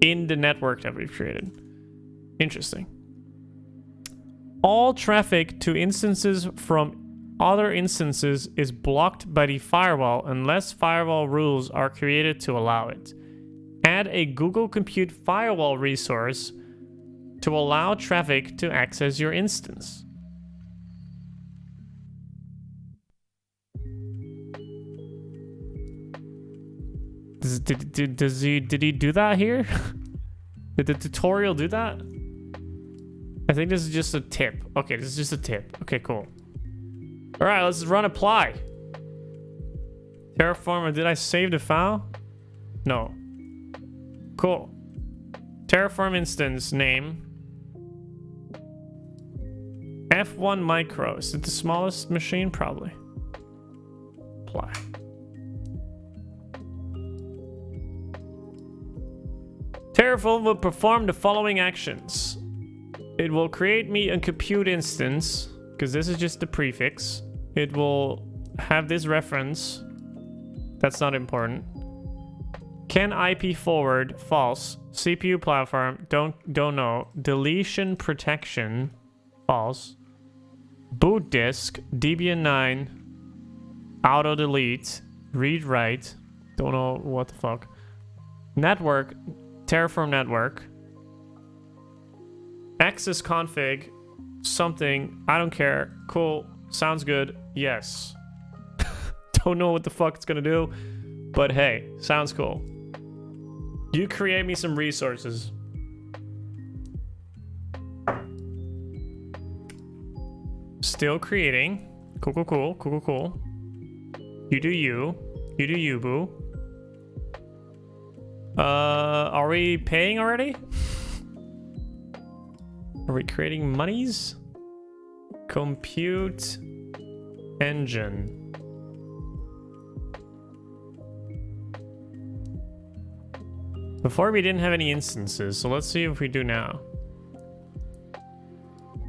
in the network that we've created. Interesting. All traffic to instances from other instances is blocked by the firewall unless firewall rules are created to allow it. Add a Google Compute firewall resource to allow traffic to access your instance. Did he do that here? Did the tutorial do that? I think this is just a tip. Okay, this is just a tip. Okay, cool. All right, let's run apply. Terraform, did I save the file? No. Cool. Terraform instance name. F1 micro. Is it the smallest machine? Probably. Apply. Terraform will perform the following actions. It will create me a compute instance, because this is just the prefix. It will have this reference. That's not important. Can IP forward? False. CPU platform? Don't know. Deletion protection? False. Boot disk? Debian 9. Auto delete? Read write? Don't know what the fuck. Network? Terraform network. Access config? Something. I don't care. Cool. Sounds good. Yes. Don't know what the fuck it's gonna do. But hey, sounds cool. You create me some resources. Still creating. Cool, cool, cool, cool, cool, cool. You do you. You do you, boo. Are we paying already? Are we creating monies? Compute engine. Before we didn't have any instances, so let's see if we do now.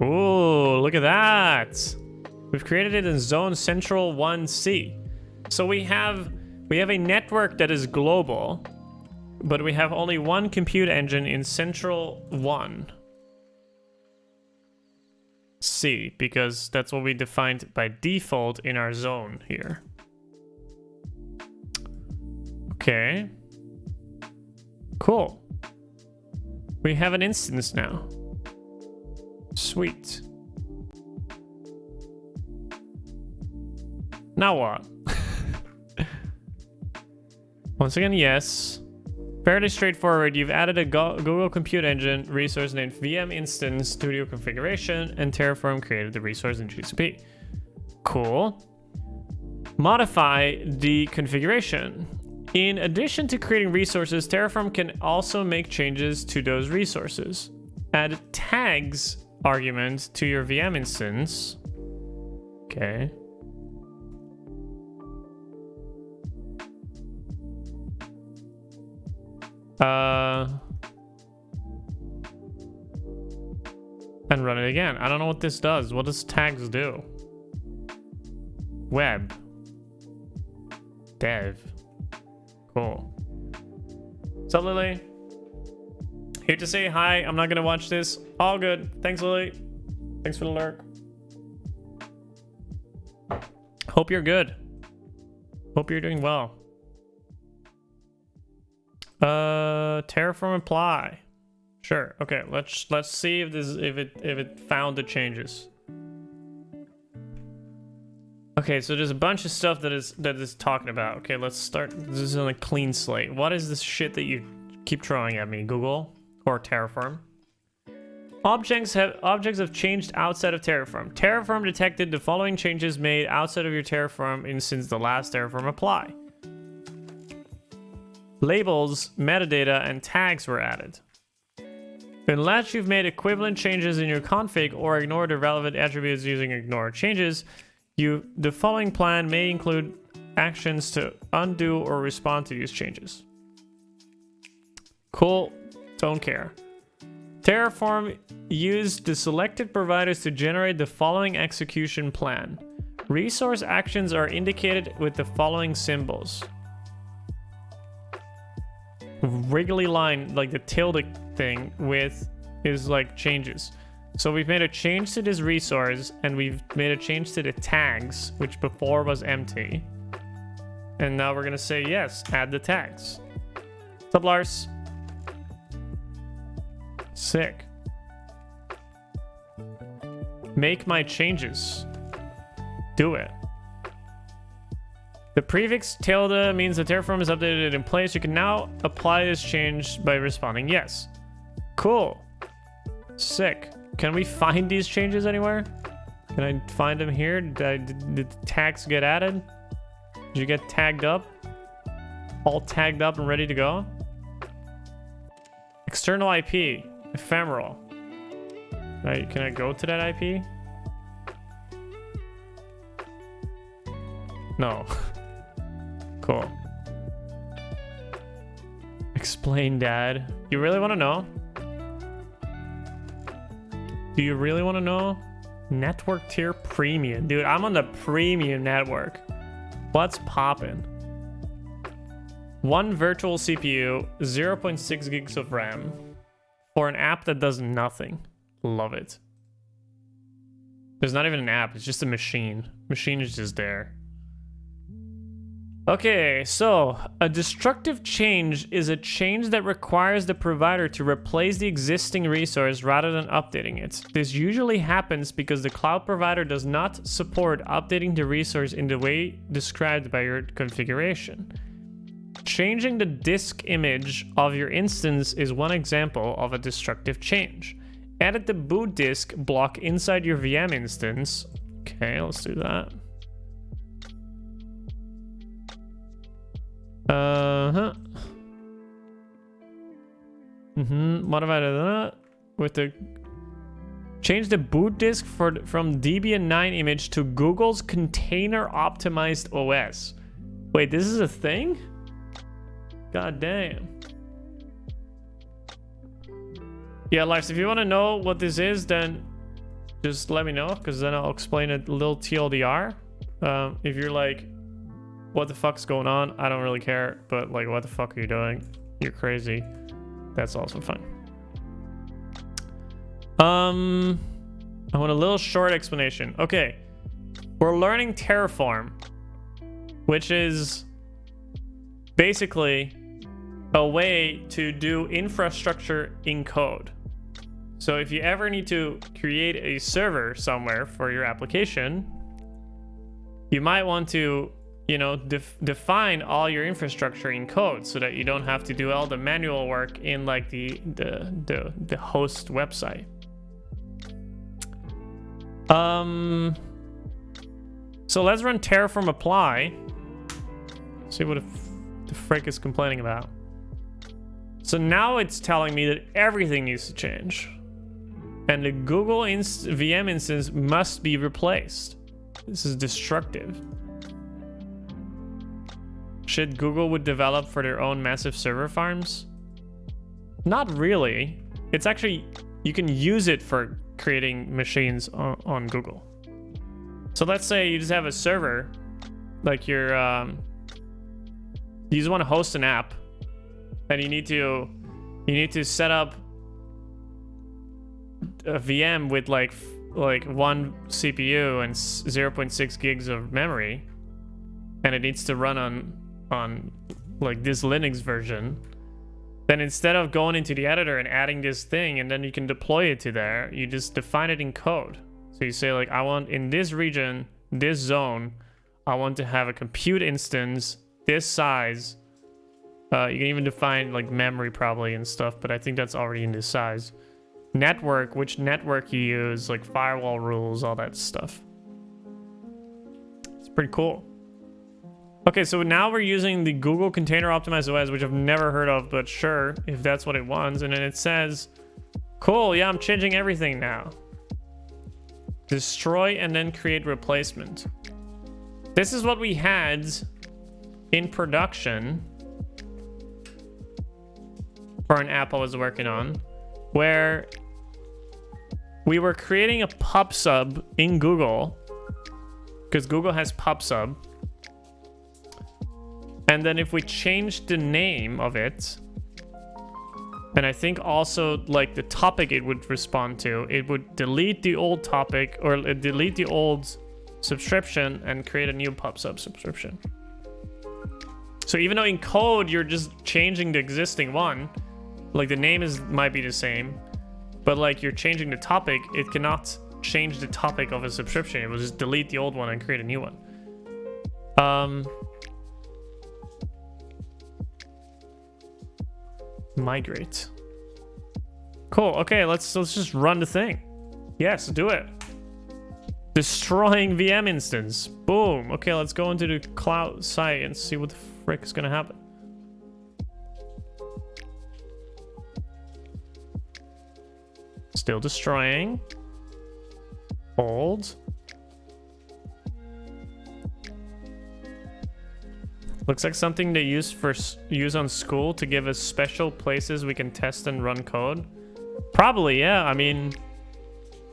Ooh, look at that. We've created it in Zone Central 1C. So we have a network that is global, but we have only one compute engine in Central 1C, because that's what we defined by default in our zone here. Okay. Cool. We have an instance now. Sweet. Now what? Once again, yes. Fairly straightforward. You've added a Google Compute Engine resource named VM Instance to your configuration, and Terraform created the resource in GCP. Cool. Modify the configuration. In addition to creating resources, Terraform can also make changes to those resources. Add tags argument to your VM instance. Okay. And run it again. I don't know what this does. What does tags do? Web. Dev. Cool. What's up, Lily? Here to say hi. I'm not gonna watch this. All good. Thanks, Lily. Thanks for the lurk. Hope you're good. Hope you're doing well. Terraform apply. Sure. Okay. Let's see if it found the changes. Okay, so there's a bunch of stuff that is talking about. Okay, let's start. This is on a clean slate. What is this shit that you keep throwing at me, Google or Terraform? Objects have changed outside of Terraform. Terraform detected the following changes made outside of your Terraform since the last Terraform apply. Labels, metadata, and tags were added. Unless you've made equivalent changes in your config or ignored the relevant attributes using ignore changes, the following plan may include actions to undo or respond to these changes. Cool. Don't care. Terraform used the selected providers to generate the following execution plan. Resource actions are indicated with the following symbols. Wriggly line, like the tilde thing, is like changes. So we've made a change to this resource, and we've made a change to the tags, which before was empty. And now we're gonna say yes, add the tags. What's up, Lars? Sick. Make my changes. Do it. The prefix tilde means the Terraform is updated in place. You can now apply this change by responding yes. Cool. Sick. Can we find these changes anywhere? Can I find them here? Did the tags get added? Did you get tagged up? All tagged up and ready to go? External IP. Ephemeral. Right, can I go to that IP? No. Cool. Explain, Dad. You really want to know? Do you really want to know? Network tier premium. Dude, I'm on the premium network. What's poppin'? 1 virtual CPU, 0.6 gigs of RAM for an app that does nothing. Love it. There's not even an app, it's just a machine. Machine is just there. Okay, so a destructive change is a change that requires the provider to replace the existing resource rather than updating it. This usually happens because the cloud provider does not support updating the resource in the way described by your configuration. changing the disk image of your instance is one example of a destructive change. Edit the boot disk block inside your VM instance. Okay, let's do that. What about that? With the change the boot disk from Debian 9 image to Google's container optimized OS. Wait, this is a thing? God damn. Yeah, Lars, if you want to know what this is, then just let me know, because then I'll explain it a little TLDR. If you're like, what the fuck's going on? I don't really care, but like, what the fuck are you doing? You're crazy. That's also fine. I want a little short explanation. Okay, we're learning Terraform, which is basically a way to do infrastructure in code. So if you ever need to create a server somewhere for your application, you might want to, you know, define all your infrastructure in code so that you don't have to do all the manual work in like the host website. So let's run Terraform apply. See what the frick is complaining about. So now it's telling me that everything needs to change. And the Google VM instance must be replaced. This is destructive. Shit Google would develop for their own massive server farms? Not really. It's actually, you can use it for creating machines on Google. So let's say you just have a server, like you just want to host an app, and you need to set up a VM with like one CPU and 0.6 gigs of memory, and it needs to run on like this Linux version. Then instead of going into the editor and adding this thing and then you can deploy it to there, you just define it in code. So you say like, I want in this region, this zone, I want to have a compute instance this size. You can even define like memory probably and stuff, but I think that's already in this size. Network, which network you use, like firewall rules, all that stuff. It's pretty cool. Okay, so now we're using the Google Container Optimized OS, which I've never heard of, but sure, if that's what it wants. And then it says, cool, yeah, I'm changing everything now. Destroy and then create replacement. This is what we had in production for an app I was working on, where we were creating a pub sub in Google, because Google has pub sub. And then if we change the name of it, and I think also like the topic it would respond to, it would delete the old topic or delete the old subscription and create a new pub sub subscription. So even though in code you're just changing the existing one, like the name might be the same, but like you're changing the topic, it cannot change the topic of a subscription. It will just delete the old one and create a new one. Migrate. Cool. Okay, let's just run the thing. Yes, do it. Destroying VM instance. Boom. Okay, let's go into the cloud site and see what the frick is gonna happen. Still destroying. Hold. Looks like something they use on school to give us special places we can test and run code. Probably, yeah. I mean,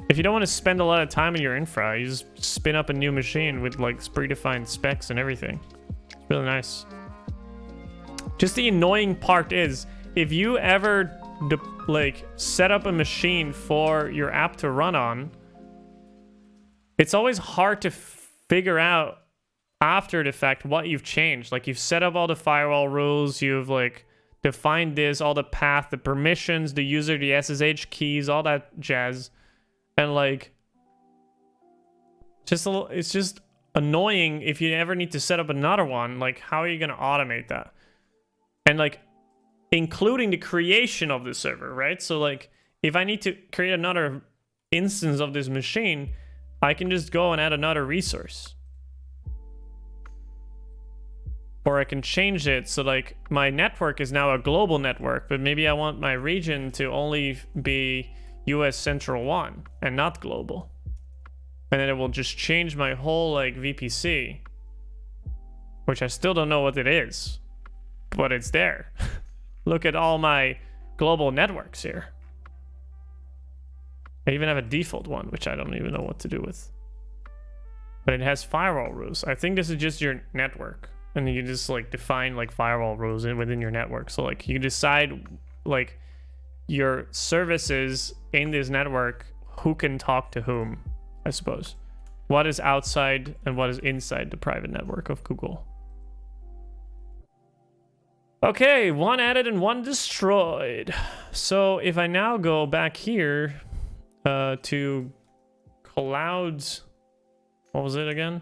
if you don't want to spend a lot of time in your infra, you just spin up a new machine with like predefined specs and everything. It's really nice. Just the annoying part is, if you ever like set up a machine for your app to run on, it's always hard to figure out after the fact what you've changed. Like, you've set up all the firewall rules, you've like defined this, all the path, the permissions, the user, the SSH keys, all that jazz, and like it's just annoying if you ever need to set up another one. Like, how are you going to automate that? and like including the creation of the server, right? So like if I need to create another instance of this machine, I can just go and add another resource. Or I can change it so like my network is now a global network, but maybe I want my region to only be US Central 1 and not global. And then it will just change my whole like VPC, which I still don't know what it is, but it's there. Look at all my global networks here. I even have a default one, which I don't even know what to do with. But it has firewall rules. I think this is just your network. And you just like define like firewall rules within your network. So like you decide like your services in this network, who can talk to whom, I suppose. What is outside and what is inside the private network of Google. Okay, one added and one destroyed. So if I now go back here to clouds, what was it again?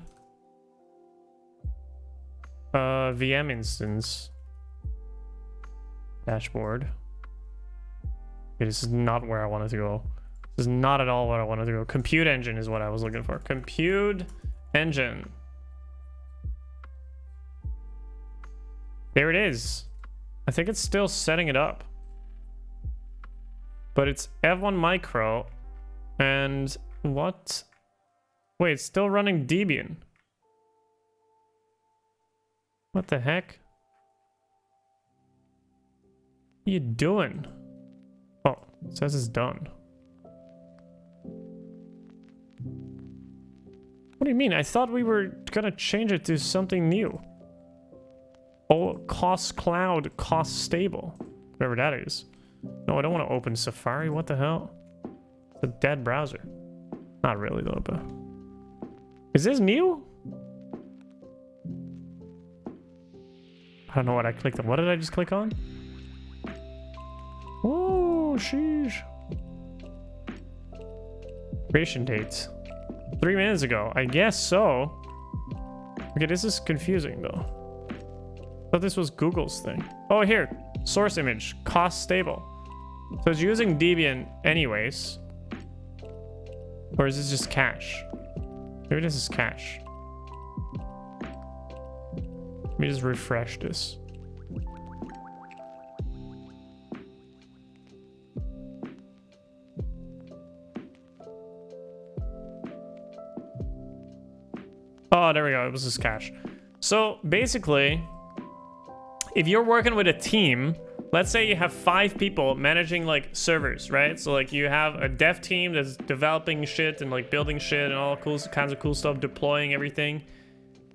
VM instance. Dashboard. Okay, this is not where I wanted to go. This is not at all where I wanted to go. Compute engine is what I was looking for. Compute engine. There it is. I think it's still setting it up. But it's F1 micro. And what? Wait, it's still running Debian. What the heck? What are you doing? Oh, it says it's done. What do you mean? I thought we were gonna change it to something new. Oh, cost cloud, cost stable. Whatever that is. No, I don't want to open Safari. What the hell? It's a dead browser. Not really though, but... Is this new? I don't know what I clicked on. What did I just click on? Oh, sheesh. Creation dates. 3 minutes ago. I guess so. Okay, this is confusing though. I thought this was Google's thing. Oh, here. Source image. Cost stable. So it's using Debian anyways. Or is this just cache? Maybe this is cache. Let me just refresh this. Oh, there we go. It was just cache. So basically, if you're working with a team, let's say you have 5 people managing like servers, right? So like you have a dev team that's developing shit and like building shit and all kinds of cool stuff, deploying everything.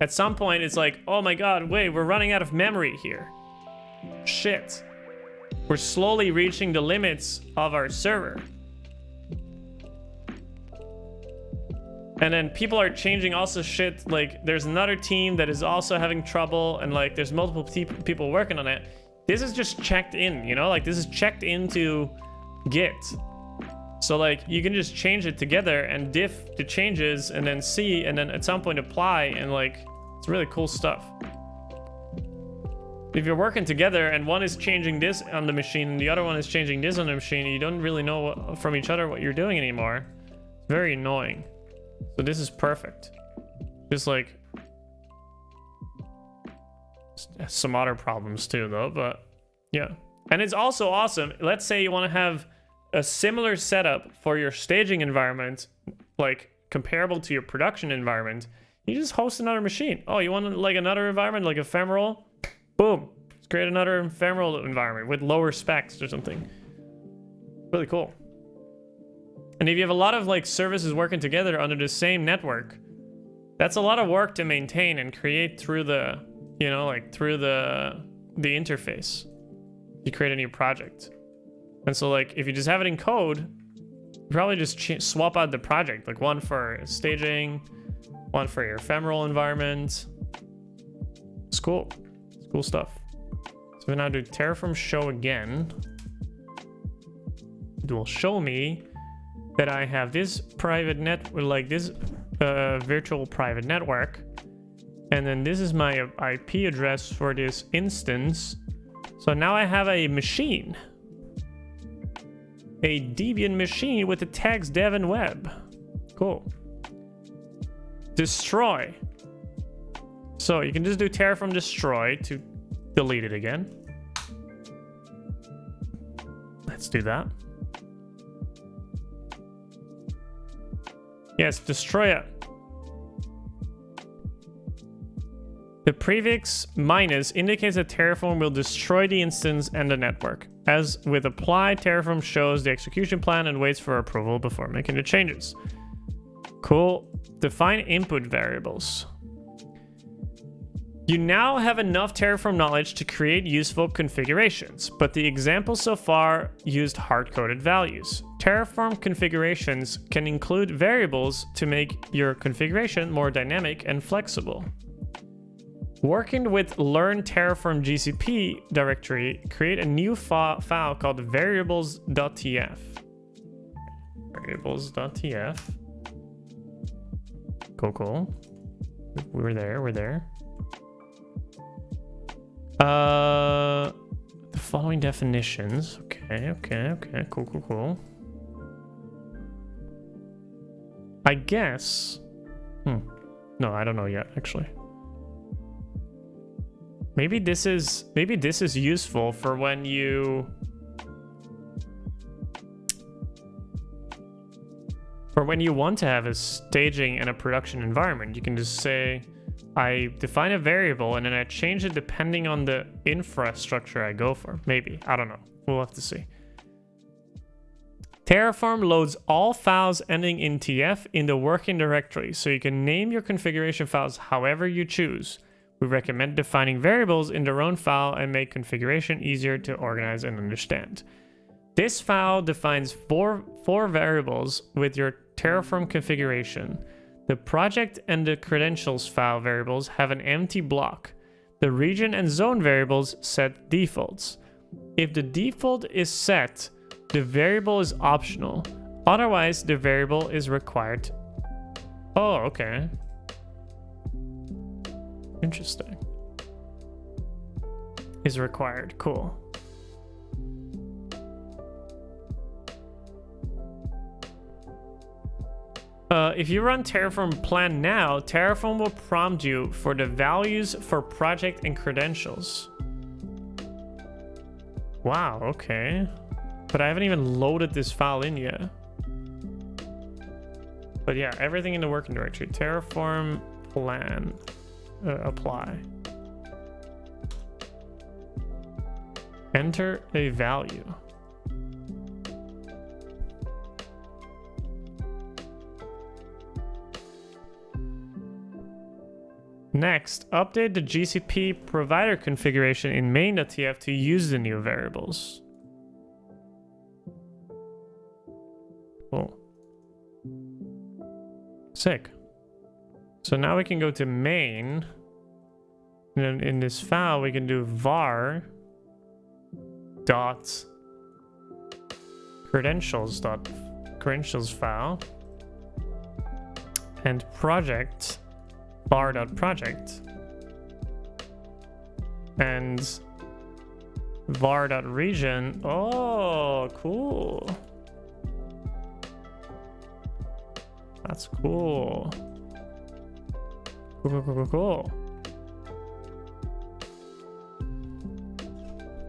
At some point, it's like, oh my god, wait, we're running out of memory here. Shit. We're slowly reaching the limits of our server. And then people are changing also shit, like there's another team that is also having trouble and like there's multiple people working on it. This is just checked in, you know, like this is checked into Git. So like you can just change it together and diff the changes and then see and then at some point apply and like it's really cool stuff. If you're working together and one is changing this on the machine and the other one is changing this on the machine, and you don't really know from each other what you're doing anymore. It's very annoying. So this is perfect. Just like some other problems too though, but yeah. And it's also awesome. Let's say you want to have a similar setup for your staging environment, like comparable to your production environment. You just host another machine. Oh, you want like another environment, like ephemeral? Boom. Let's create another ephemeral environment with lower specs or something. Really cool. And if you have a lot of like services working together under the same network, that's a lot of work to maintain and create through the, you know, like through the interface. You create a new project. And so like if you just have it in code, you probably just swap out the project, like one for staging, one for your ephemeral environment. It's cool. It's cool stuff. So we now do Terraform show again. It will show me that I have this private network, like this virtual private network. And then this is my IP address for this instance. So now I have a machine. A Debian machine with the tags dev and web. Cool. Destroy. So you can just do Terraform destroy to delete it again. Let's do that. Yes, destroy it. The prefix minus indicates that Terraform will destroy the instance and the network. As with apply, Terraform shows the execution plan and waits for approval before making the changes. Cool. Define input variables. You now have enough Terraform knowledge to create useful configurations, but the example so far used hard-coded values. Terraform configurations can include variables to make your configuration more dynamic and flexible. Working with learn Terraform GCP directory, create a new file called variables.tf. Variables.tf. Cool. We're there. The following definitions. Okay. Cool. I guess. No, I don't know yet, actually. Maybe this is useful for when you want to have a staging and a production environment. You can just say, I define a variable and then I change it depending on the infrastructure I go for. Maybe. I don't know. We'll have to see. Terraform loads all files ending in TF in the working directory, so you can name your configuration files however you choose. We recommend defining variables in their own file and make configuration easier to organize and understand. This file defines four variables with your Terraform configuration. The project and the credentials file variables have an empty block. The region and zone variables set defaults. If the default is set, the variable is optional. Otherwise, the variable is required. Oh, okay. Interesting. Is required. Cool. If you run Terraform plan now, Terraform will prompt you for the values for project and credentials. Wow, okay. But I haven't even loaded this file in yet. But yeah, everything in the working directory. Terraform plan. Apply. Enter a value. Next, update the GCP provider configuration in main.tf to use the new variables. Cool. Sick. So now we can go to main, and then in this file we can do var dot credentials file and project var dot project and var dot region. Oh, cool. That's cool. Cool.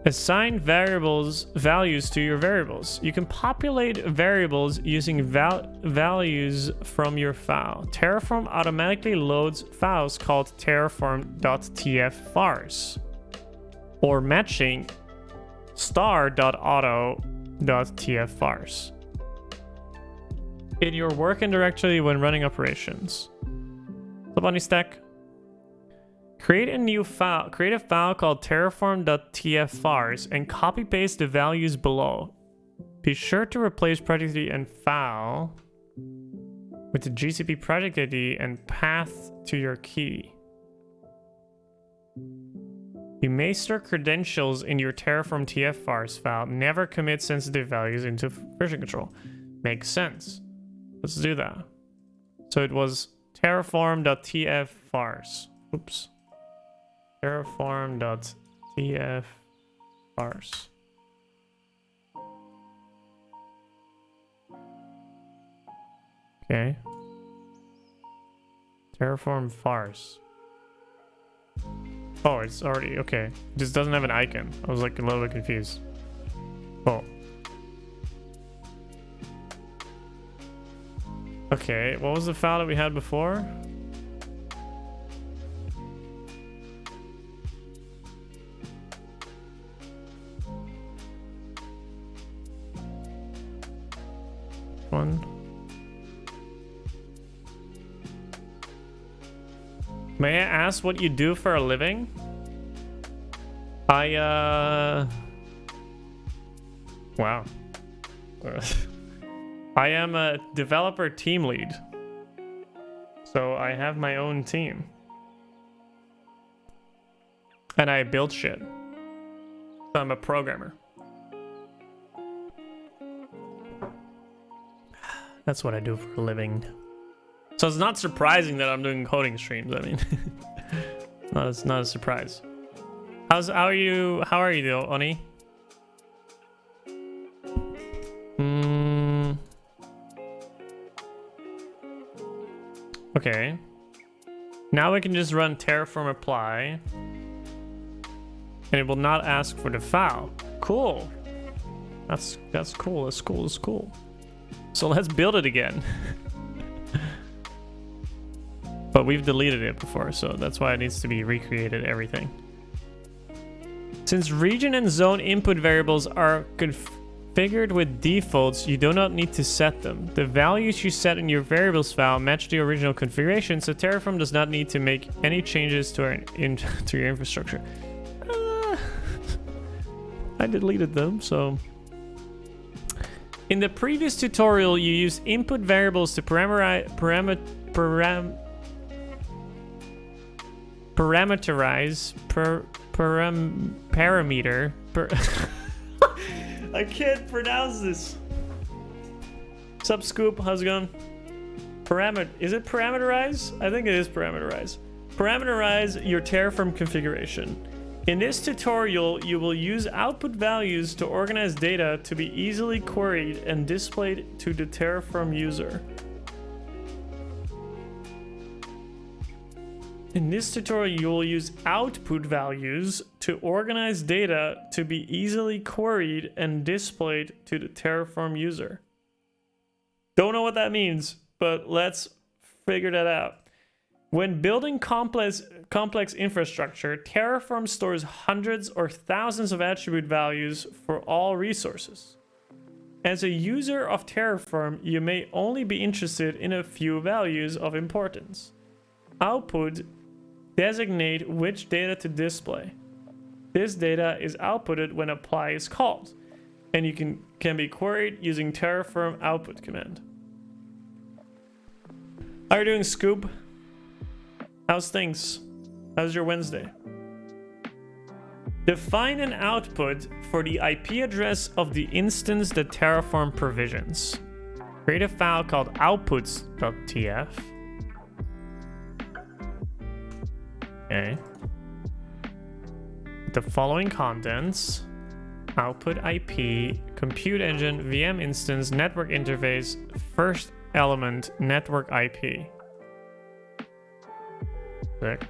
Assign values to your variables. You can populate variables using values from your file. Terraform automatically loads files called terraform.tf vars or matching star.auto.tf vars in your working directory when running operations. Bunny stack. Create a file called terraform.tf vars and copy paste the values below. Be sure to replace project ID and file with the GCP project ID and path to your key. You may store credentials in your Terraform TF vars file. Never commit sensitive values into version control. Makes sense. Let's do that. So it was terraform.tf vars. Oops. Terraform.tf Farce. Okay. Terraform farce. Oh, it's already okay. It just doesn't have an icon. I was like a little bit confused. Oh. Okay, what was the file that we had before? One. May I ask what you do for a living? Wow. I am a developer team lead. So I have my own team. And I build shit. So I'm a programmer. That's what I do for a living. So it's not surprising that I'm doing coding streams. I mean, it's not a surprise. How are you though, Oni? Okay. Now we can just run Terraform apply, and it will not ask for the file. Cool. That's cool. That's cool. So let's build it again. But we've deleted it before, so that's why it needs to be recreated, everything. Since region and zone input variables are configured with defaults, you do not need to set them. The values you set in your variables file match the original configuration, so Terraform does not need to make any changes to your infrastructure. I deleted them, so... In the previous tutorial, you used input variables to parameterize I can't pronounce this. Sup, Scoop? How's it going? Is it parameterize? I think it is parameterize. Parameterize your Terraform configuration. In this tutorial, you will use output values to organize data to be easily queried and displayed to the Terraform user. In this tutorial, you will use output values to organize data to be easily queried and displayed to the Terraform user. Don't know what that means, but let's figure that out. When building complex infrastructure, Terraform stores hundreds or thousands of attribute values for all resources. As a user of Terraform, you may only be interested in a few values of importance. Output designate which data to display. This data is outputted when apply is called, and you can be queried using Terraform output command. How are you doing, Scoop? How's things? How's your Wednesday? Define an output for the IP address of the instance that Terraform provisions. Create a file called outputs.tf. Okay. The following contents: output IP, compute engine, VM instance, network interface, first element, network IP. Sick.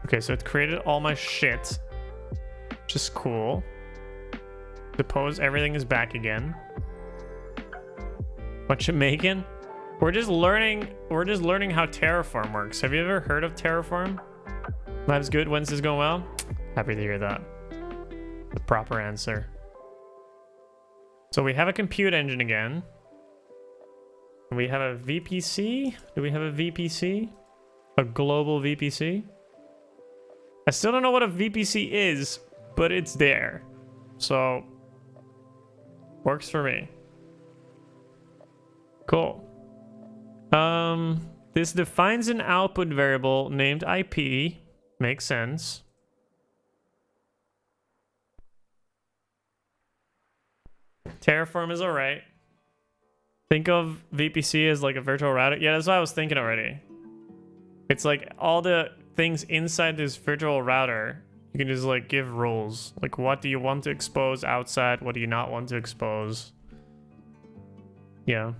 Okay, so it created all my shit, which is cool. Suppose everything is back again. What you making? We're just learning how Terraform works. Have you ever heard of Terraform? Life's good, Wednesday's going well? Happy to hear that. The proper answer. So we have a compute engine again. We have a VPC. Do we have a VPC? A global VPC? I still don't know what a VPC is, but it's there. So, works for me. Cool. This defines an output variable named IP. Makes sense. Terraform is alright. Think of VPC as like a virtual router. Yeah, that's what I was thinking already. It's like all the things inside this virtual router You can just like give rules. Like what do you want to expose outside? What do you not want to expose? Yeah.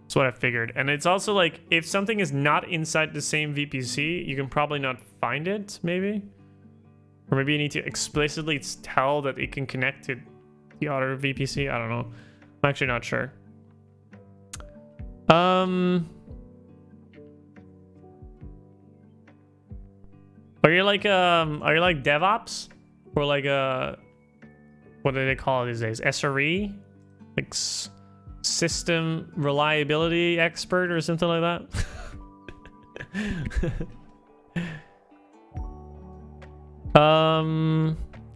That's what I figured. And it's also like, if something is not inside the same VPC, you can probably not find it, maybe? Or maybe you need to explicitly tell that it can connect to the other VPC. I don't know. I'm actually not sure. Are you like DevOps? Or like what do they call it these days? SRE? Like system reliability expert or something like that?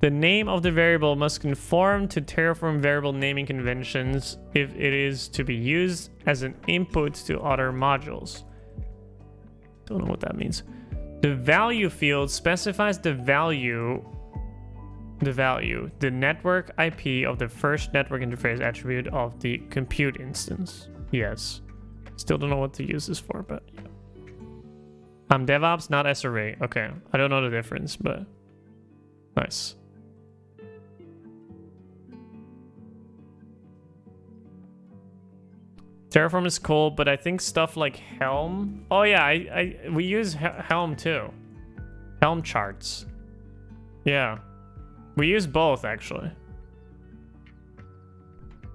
The name of the variable must conform to Terraform variable naming conventions if it is to be used as an input to other modules. Don't know what that means. The value field specifies the network IP of the first network interface attribute of the compute instance. Yes. Still don't know what to use this for, but yeah. I'm DevOps, not SRE. Okay. I don't know the difference, but nice. Terraform is cool, but I think stuff like Helm. Oh yeah, we use Helm too. Helm charts. Yeah. We use both actually.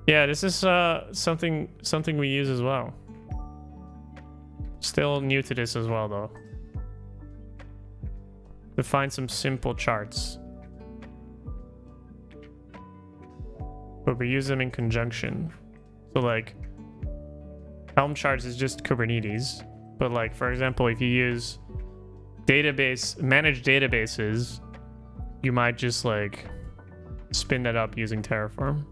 Yeah, this is something we use as well. Still new to this as well though. To find some simple charts. But we use them in conjunction. So like Helm charts is just Kubernetes, but like for example, if you use managed databases, you might just like spin that up using Terraform.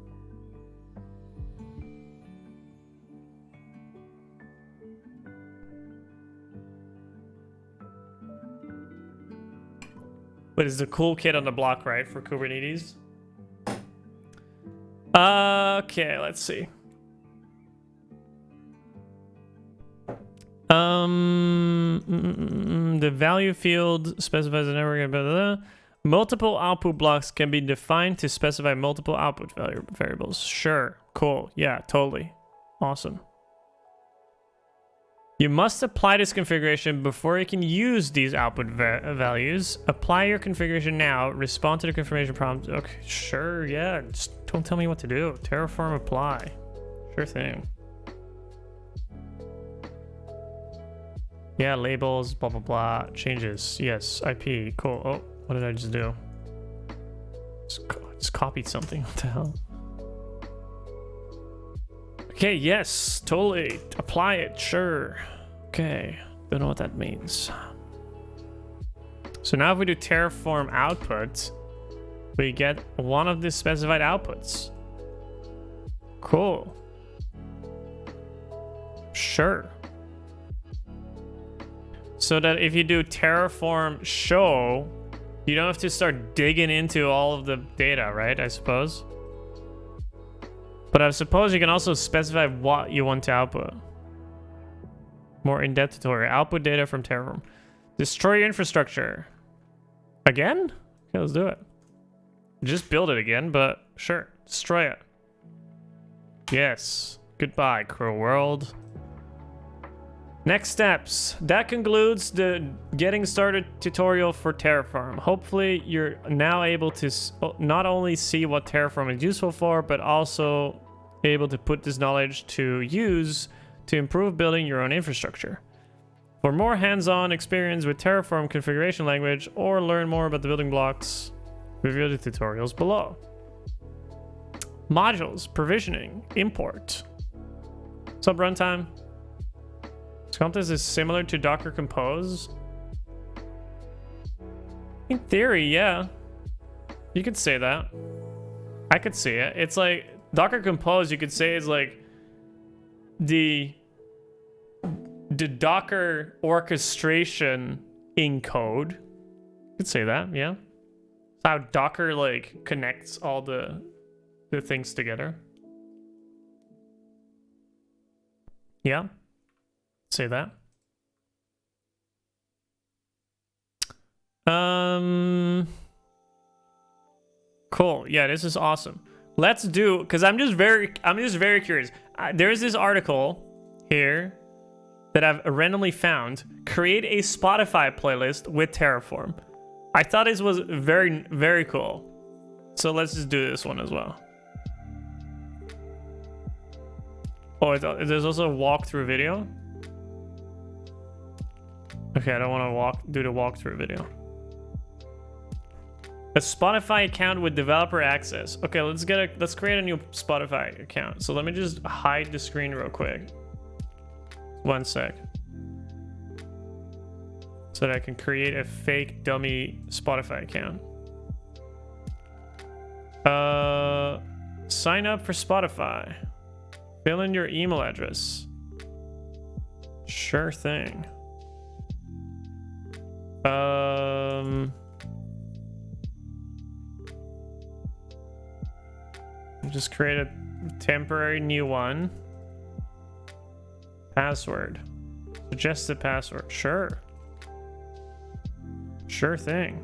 But it's the cool kid on the block, right, for Kubernetes? Okay, let's see. The value field specifies the network. Blah, blah, blah. Multiple output blocks can be defined to specify multiple output variables. Sure, cool, yeah, totally, awesome. You must apply this configuration before you can use these output values. Apply your configuration now. Respond to the confirmation prompt. Okay, sure, yeah. Just don't tell me what to do. Terraform apply. Sure thing. Yeah, labels, blah, blah, blah. Changes. Yes, IP. Cool. Oh, what did I just do? Just copied something. What the hell? Okay, yes, totally. Apply it, sure. Okay, don't know what that means. So now if we do Terraform output, we get one of the specified outputs. Cool. Sure. So that if you do Terraform show, you don't have to start digging into all of the data, right? I suppose. But I suppose you can also specify what you want to output. More in-depth tutorial. Output data from Terraform. Destroy your infrastructure. Again? Okay, let's do it. Just build it again, but sure. Destroy it. Yes. Goodbye, cruel world. Next steps. That concludes the getting started tutorial for Terraform. Hopefully you're now able to not only see what Terraform is useful for, but also able to put this knowledge to use to improve building your own infrastructure. For more hands-on experience with Terraform configuration language or learn more about the building blocks, review the tutorials below. Modules, provisioning, import. Sub runtime. Scomptus is similar to Docker Compose. In theory, yeah. You could say that. I could see it. It's like Docker Compose, you could say is like the Docker orchestration in code. You could say that, yeah. It's how Docker like connects all the things together. Yeah. Say that. Cool. Yeah, this is awesome. Let's do, because I'm just very curious. There's this article here that I've randomly found. Create a Spotify playlist with Terraform. I thought this was very, very cool. So let's just do this one as well. Oh, there's also a walkthrough video. Okay, I don't want to do the walkthrough video. A Spotify account with developer access. Okay, let's create a new Spotify account. So let me just hide the screen real quick. 1 sec. So that I can create a fake dummy Spotify account. Sign up for Spotify. Fill in your email address. Sure thing. Just create a temporary new one. Password. Suggested password. Sure. Sure thing.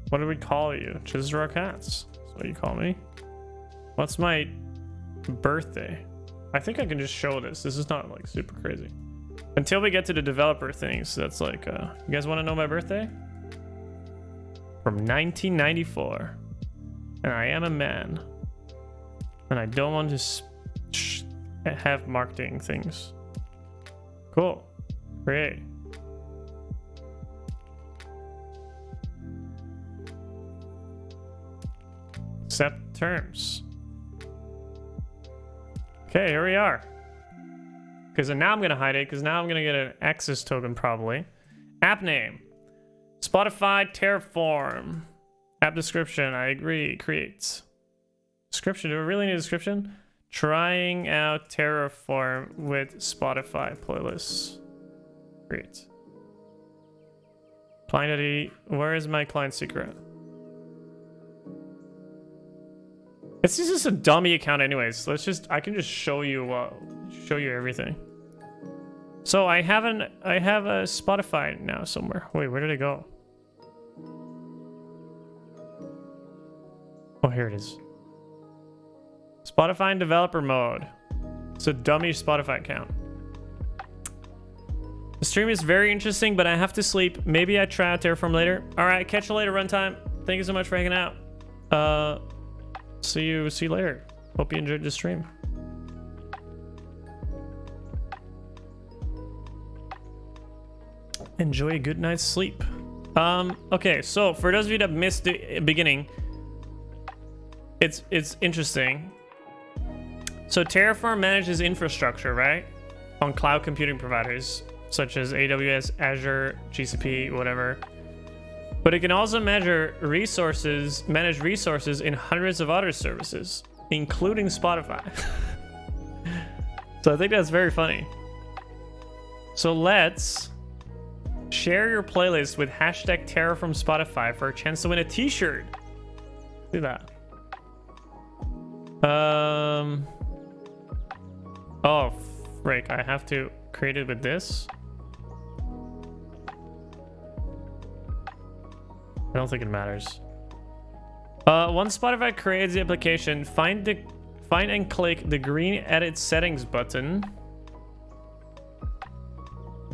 What do we call you? Chizra Cats. That's what you call me. What's my birthday? I think I can just show this. This is not like super crazy. Until we get to the developer things, that's like, you guys want to know my birthday? From 1994. And I am a man. And I don't want to have marketing things. Cool. Great. Accept terms. Okay, here we are. Because now I'm going to hide it, because now I'm going to get an access token probably. App name. Spotify Terraform. App description, I agree. Create. Description, do we really need a description? Trying out Terraform with Spotify playlists. Great. Client ID, where is my client secret? It's just a dummy account anyways. I can just show you everything. So I have a Spotify now somewhere. Wait, where did it go? Oh, here it is. Spotify in developer mode. It's a dummy Spotify account. The stream is very interesting, but I have to sleep. Maybe I try out Terraform later. All right, catch you later, runtime. Thank you so much for hanging out. See you later. Hope you enjoyed the stream. Enjoy a good night's sleep. Okay, so for those of you that missed the beginning, it's interesting. So Terraform manages infrastructure, right? On cloud computing providers such as AWS, Azure, GCP, whatever. But it can also manage resources in hundreds of other services, including Spotify. So I think that's very funny. So let's share your playlist with hashtag Terraform Spotify for a chance to win a t-shirt. Do that. Oh, frick, I have to create it with this. I don't think it matters. Once Spotify creates the application, find and click the green edit settings button.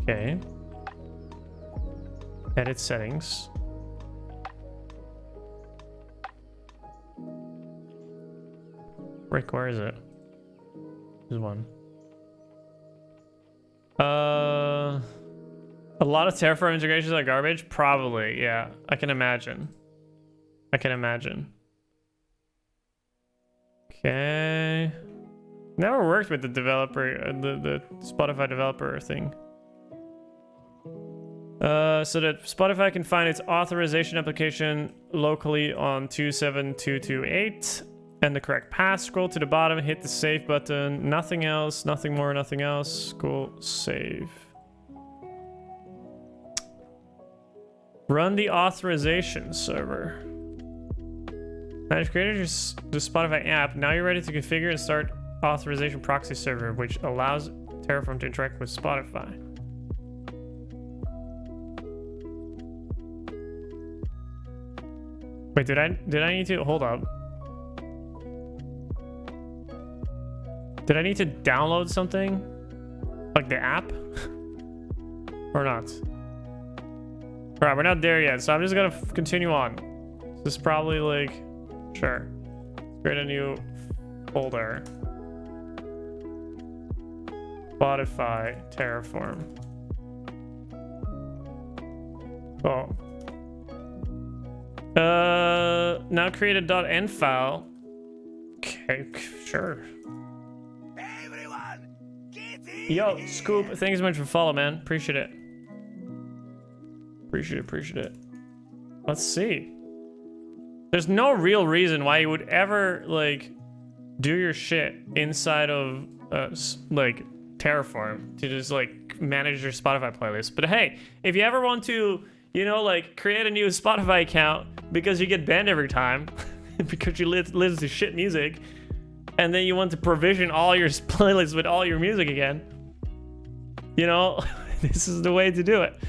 Okay. Edit settings. Rick, where is it? There's one. A lot of Terraform integrations are garbage? Probably, yeah. I can imagine. Okay. Never worked with the developer, the Spotify developer thing. So that Spotify can find its authorization application locally on 27228 and the correct path. Scroll to the bottom, hit the save button. Nothing else, nothing more, nothing else. Cool, save. Run the authorization server. Now you've created the Spotify app. Now you're ready to configure and start authorization proxy server, which allows Terraform to interact with Spotify. Wait, did I need to hold up? Did I need to download something? Like the app? Or not? Alright, we're not there yet, so I'm just gonna continue on. This is probably like, sure. Create a new folder. Spotify, Terraform. Oh. Now create a .env file. Okay, sure. Everyone, get in. Yo, Scoop, thanks so much for follow, man. Appreciate it. Appreciate it. Let's see. There's no real reason why you would ever, like, do your shit inside of, like, Terraform to just, like, manage your Spotify playlist. But hey, if you ever want to, you know, like, create a new Spotify account because you get banned every time because you listen to shit music, and then you want to provision all your playlists with all your music again, you know, this is the way to do it.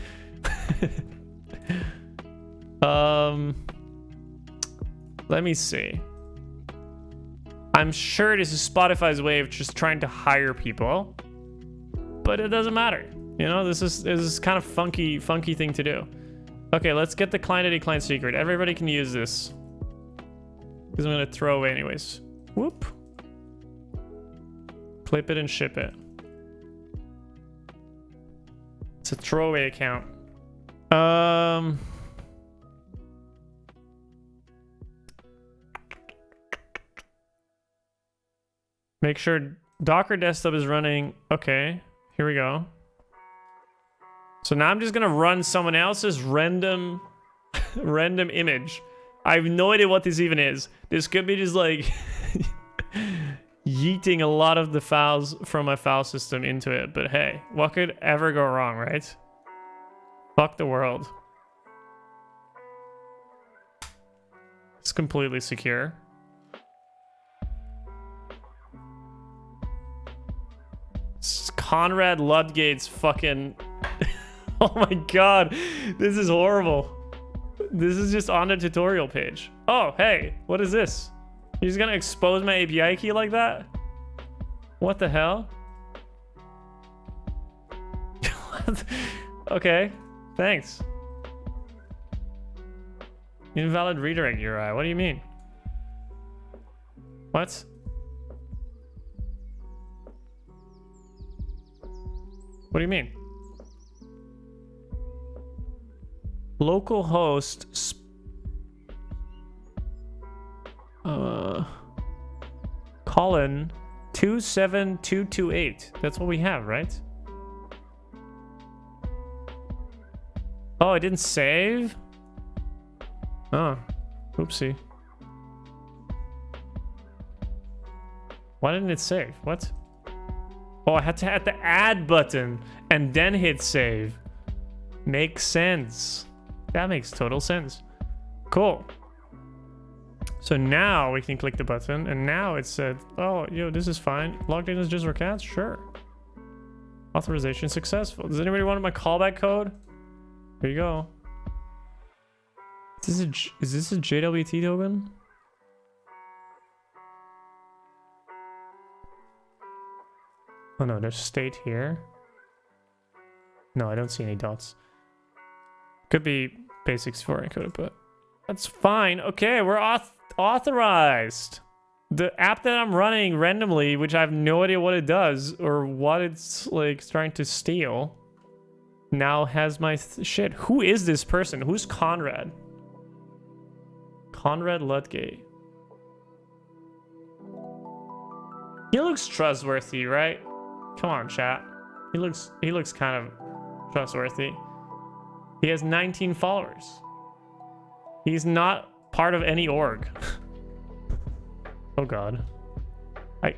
Let me see. I'm sure this is Spotify's way of just trying to hire people, but it doesn't matter. You know, this is kind of funky thing to do. Okay, let's get the client ID client secret. Everybody can use this because I'm gonna throw away anyways. Whoop. Clip it and ship it. It's a throwaway account. Make sure Docker desktop is running. Okay, here we go. So now I'm just gonna run someone else's random image. I have no idea what this even is. This could be just like yeeting a lot of the files from my file system into it. But hey, what could ever go wrong, right? Fuck the world. It's completely secure. It's Conrad Ludgate's fucking... Oh my god, this is horrible. This is just on the tutorial page. Oh, hey, what is this? You're just gonna expose my API key like that? What the hell? Okay, thanks. Invalid redirect URI. What do you mean? What? What do you mean? Localhost colon 27228. That's what we have, right? Oh, it didn't save? Oh, oopsie. Why didn't it save? What? Oh, I had to hit the add button and then hit save. Makes sense. That makes total sense. Cool. So now we can click the button, and now it said, oh, yo, this is fine. Logged in as just for cats? Sure. Authorization successful. Does anybody want my callback code? Here you go. Is this a JWT token? Oh no, there's state here. No, I don't see any dots. Could be basics for encoded, but that's fine. Okay, we're authorized. The app that I'm running randomly, which I have no idea what it does or what it's like trying to steal, now has my shit. Who is this person? Who's Conrad? Conrad Ludgate. He looks trustworthy, right? Come on, chat. He looks kind of trustworthy. He has 19 followers. He's not part of any org. Oh god.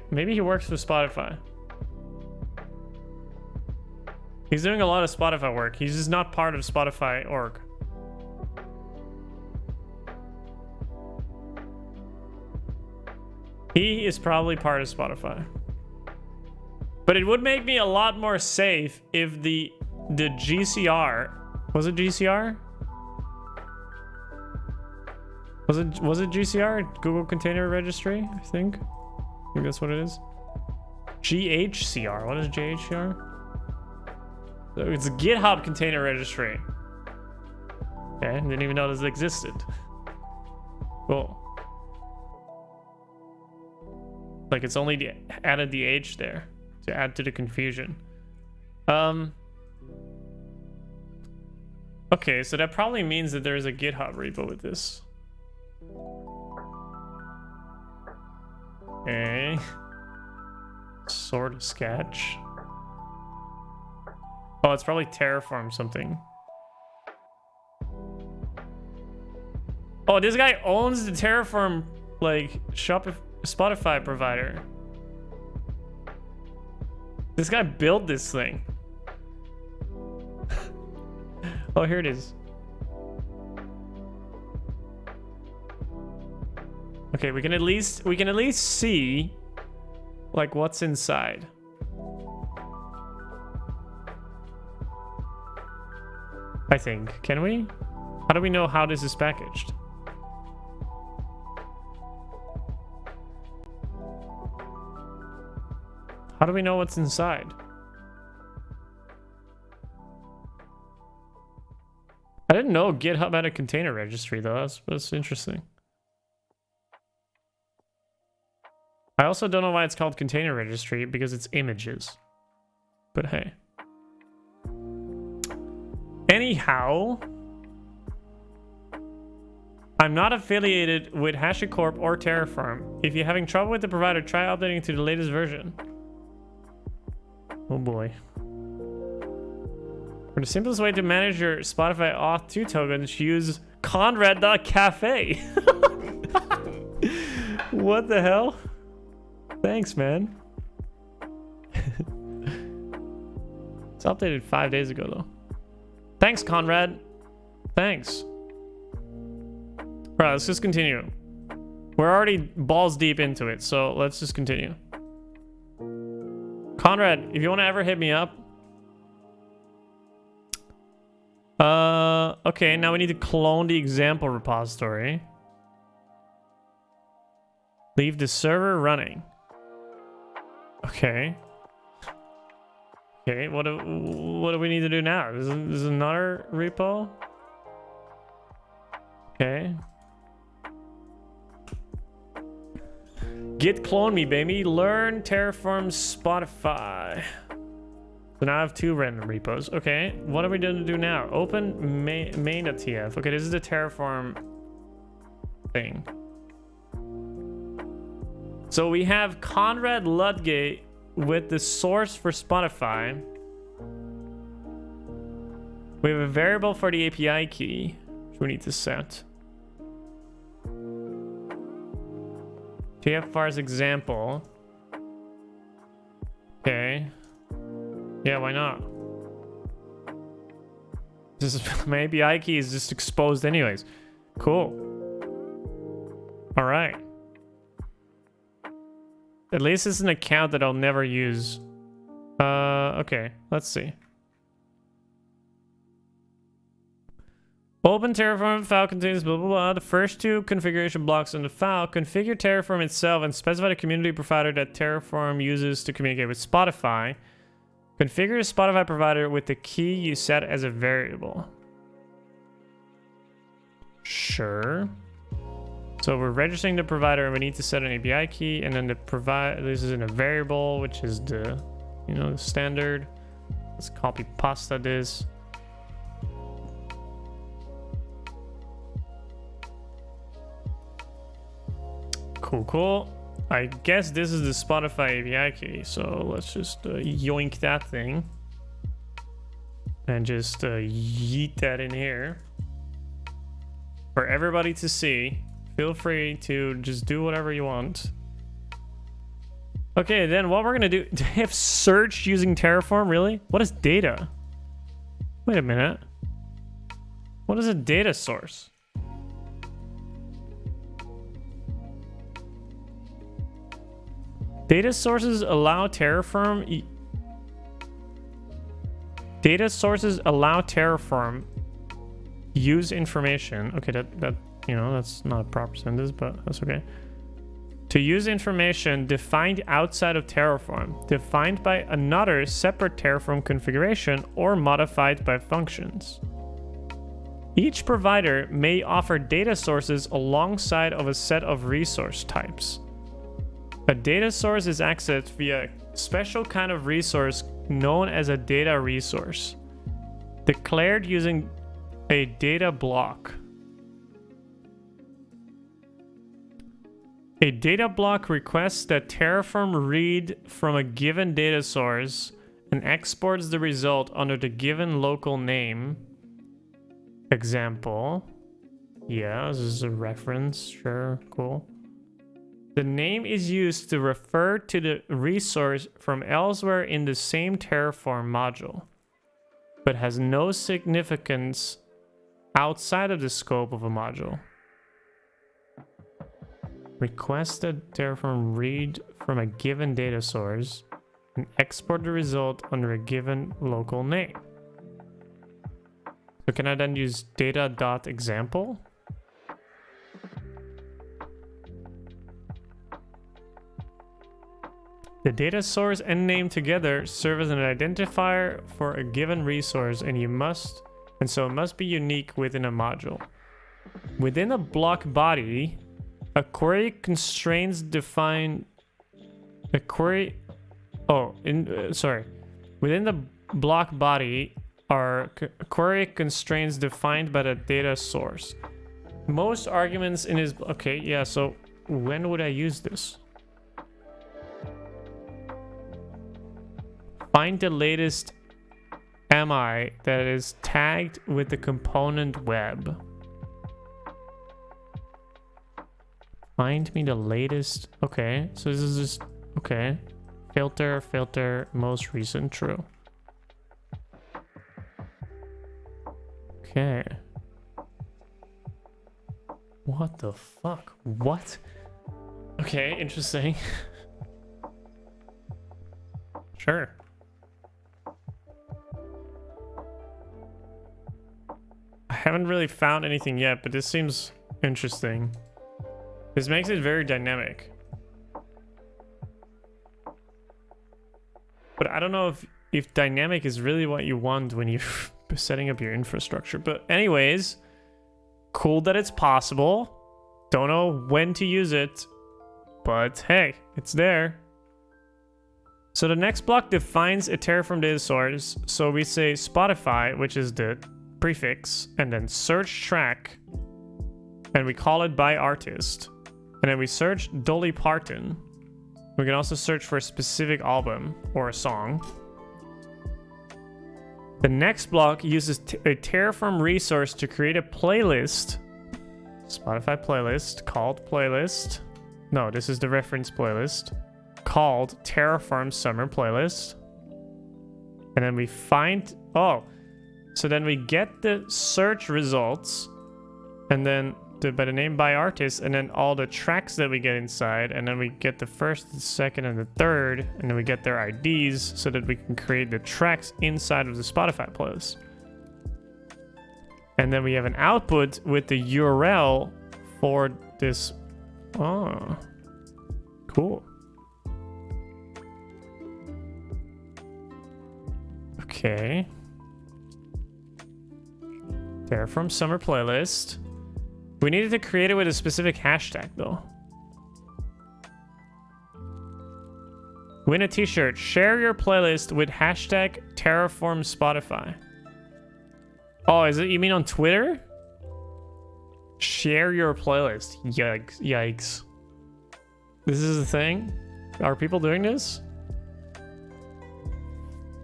Maybe he works for Spotify. He's doing a lot of Spotify work. He's just not part of Spotify org. He is probably part of Spotify. But it would make me a lot more safe if the GCR... Was it GCR? Was it GCR? Google Container Registry, I think. I think that's what it is. GHCR. What is GHCR? So it's a GitHub Container Registry. Okay, didn't even know this existed. Cool. Like it's only added the H there to add to the confusion. Okay, so that probably means that there's a GitHub repo with this. Okay. Sort of sketch. Oh, it's probably Terraform something. Oh, this guy owns the Terraform, like, Spotify provider. This guy built this thing. Oh, here it is. Okay, we can at least see like what's inside. I think. Can we? How do we know how this is packaged? How do we know what's inside? I didn't know GitHub had a container registry though. That's interesting. I also don't know why it's called container registry because it's images. But hey. Anyhow, I'm not affiliated with HashiCorp or Terraform. If you're having trouble with the provider, try updating to the latest version. Oh boy. For the simplest way to manage your Spotify Auth 2 tokens, use Conrad.cafe. What the hell? Thanks, man. It's updated 5 days ago, though. Thanks, Conrad. Thanks. Alright, let's just continue. We're already balls deep into it, so let's just continue. Conrad, if you want to ever hit me up. Okay, now we need to clone the example repository. Leave the server running. Okay. Okay, what do we need to do now? This is another repo. Okay. Git clone me, baby. Learn Terraform Spotify. So now I have 2 random repos. Okay, what are we going to do now? Open main.tf. Okay, this is the Terraform thing. So we have Conrad Ludgate with the source for Spotify. We have a variable for the API key, which we need to set. TF-vars example. Okay. Yeah, why not? This is, my API key is just exposed anyways. Cool. All right. At least it's an account that I'll never use. Okay, let's see. Open Terraform file contains blah blah blah. The first 2 configuration blocks in the file. Configure Terraform itself and specify the community provider that Terraform uses to communicate with Spotify. Configure the Spotify provider with the key you set as a variable. Sure. So we're registering the provider and we need to set an API key, and then this is in a variable, which is the, you know, the standard. Let's copy pasta this. Cool. I guess this is the Spotify API key, so let's just yoink that thing and just yeet that in here for everybody to see. Feel free to just do whatever you want. Okay, then what we're gonna do, they have search using Terraform, really? What is data? Wait a minute. What is a data source? Data sources allow Terraform. Data sources allow Terraform use information. Okay, you know, that's not a proper sentence, but that's okay. To use information defined outside of Terraform, defined by another separate Terraform configuration, or modified by functions. Each provider may offer data sources alongside of a set of resource types. A data source is accessed via a special kind of resource known as a data resource, declared using a data block. A data block requests that Terraform read from a given data source and exports the result under the given local name. Example. Yeah, this is a reference. Sure, cool. The name is used to refer to the resource from elsewhere in the same Terraform module, but has no significance outside of the scope of a module. Request that Terraform read from a given data source and export the result under a given local name. So can I then use data.example? The data source and name together serve as an identifier for a given resource, and so it must be unique within a module. Within a block body, a query constraints define a query. Within the block body are query constraints defined by the data source. Most arguments in his. Okay, yeah. So when would I use this? Find the latest MI that is tagged with the component web. Find me the latest. Okay, so this is just okay. Filter, most recent, true. Okay. What the fuck? What? Okay, interesting. Sure. I haven't really found anything yet, but this seems interesting. This makes it very dynamic. But I don't know if dynamic is really what you want when you're setting up your infrastructure. But anyways, cool that it's possible. Don't know when to use it, but hey, it's there. So the next block defines a Terraform data source. So we say Spotify, which is the prefix, and then search track, and we call it by artist. And then we search Dolly Parton. We can also search for a specific album or a song. The next block uses a Terraform resource to create a playlist. Spotify playlist called playlist. No, this is the reference playlist called Terraform Summer Playlist. And then we find, so then we get the search results, and then by the name by artist, and then all the tracks that we get inside, and then we get the first, the second, and the third, and then we get their IDs so that we can create the tracks inside of the Spotify playlist. And then we have an output with the URL for this. Oh, cool. Okay. Terraform Summer Playlist. We needed to create it with a specific hashtag, though. Win a t-shirt. Share your playlist with hashtag Terraform Spotify. Oh, is it? You mean on Twitter? Share your playlist. Yikes. Yikes. This is a thing? Are people doing this?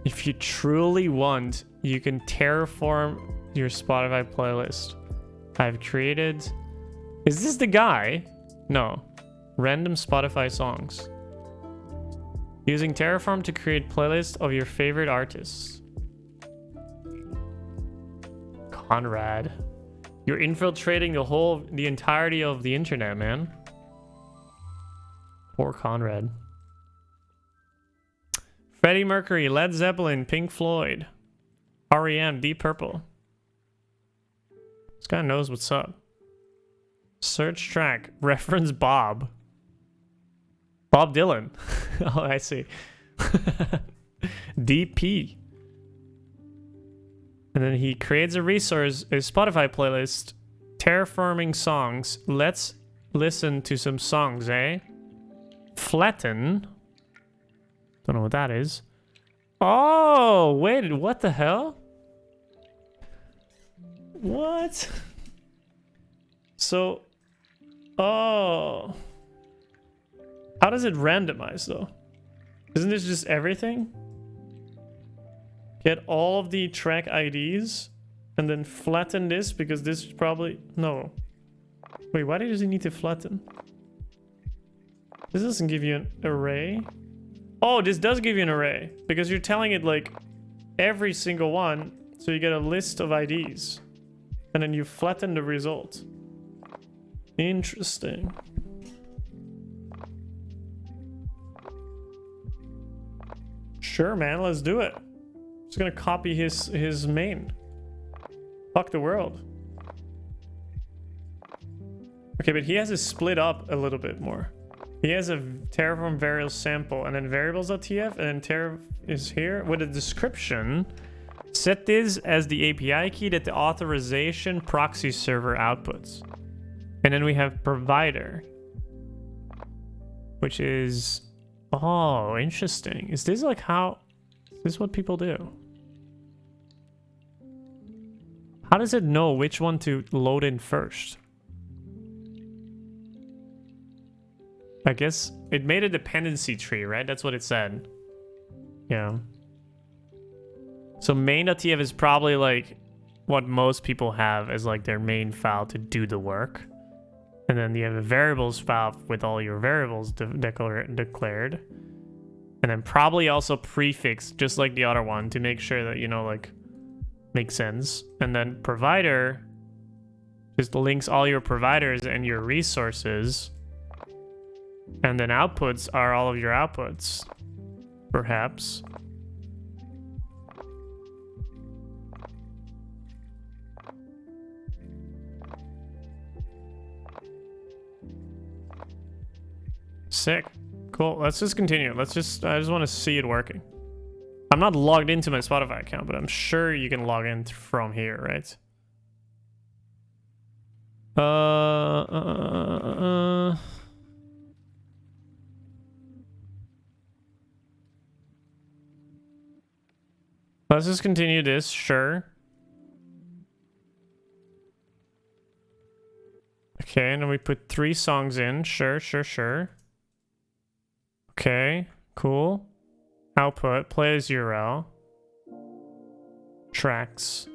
If you truly want, you can terraform your Spotify playlist. I've created... Is this the guy? No. Random Spotify songs. Using Terraform to create playlists of your favorite artists. Conrad. You're infiltrating the entirety of the internet, man. Poor Conrad. Freddie Mercury, Led Zeppelin, Pink Floyd, REM, Deep Purple. This guy knows what's up. Search track. Reference Bob. Bob Dylan. Oh, I see. DP. And then he creates a resource, a Spotify playlist, terraforming songs. Let's listen to some songs, eh? Flatten. Don't know what that is. Oh, wait, what the hell? What? So, oh. How does it randomize, though? Isn't this just everything? Get all of the track IDs and then flatten this, because this is probably... No. Wait, why does he need to flatten? This doesn't give you an array. Oh, this does give you an array, because you're telling it, like, every single one, so you get a list of IDs. And then you flatten the result. Interesting. Sure, man, let's do it. Just gonna copy his main. Fuck the world. Okay, but he has to split up a little bit more. He has a Terraform variable sample, and then variables.tf, and then Terra is here with a description. Set this as the API key that the authorization proxy server outputs. And then we have provider, which is... Oh, interesting. Is this like how... Is this what people do? How does it know which one to load in first? I guess it made a dependency tree, right? That's what it said. Yeah. So main.tf is probably like what most people have as like their main file to do the work. And then you have a variables file with all your variables declared. And then probably also prefixed, just like the other one, to make sure that, you know, like, makes sense. And then provider just links all your providers and your resources. And then outputs are all of your outputs, perhaps. Sick. Cool. Let's just continue. I just want to see it working. I'm not logged into my Spotify account, but I'm sure you can log in from here, right? Let's just continue this, sure. Okay, and then we put 3 songs in. Sure. Okay, cool. Output, playlist URL. Tracks.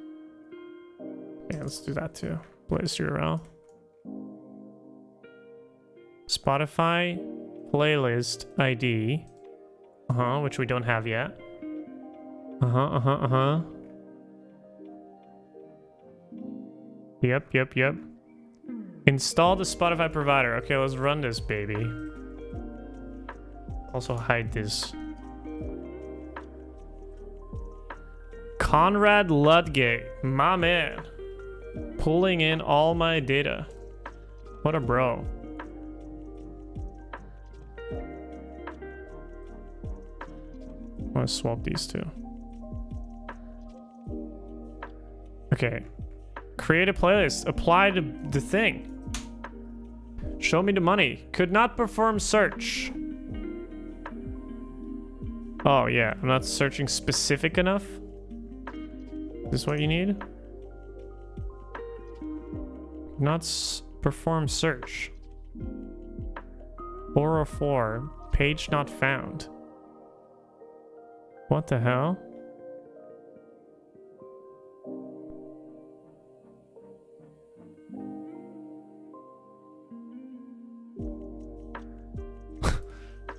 Yeah, let's do that too. Playlist URL. Spotify playlist ID. Which we don't have yet. Yep. Install the Spotify provider. Okay, let's run this baby. Also hide this. Conrad Ludgate, my man. Pulling in all my data. What a bro. I want to swap these two. Okay. Create a playlist. Apply the thing. Show me the money. Could not perform search. Oh, yeah. I'm not searching specific enough. Is this what you need? Not perform search. 404. Page not found. What the hell?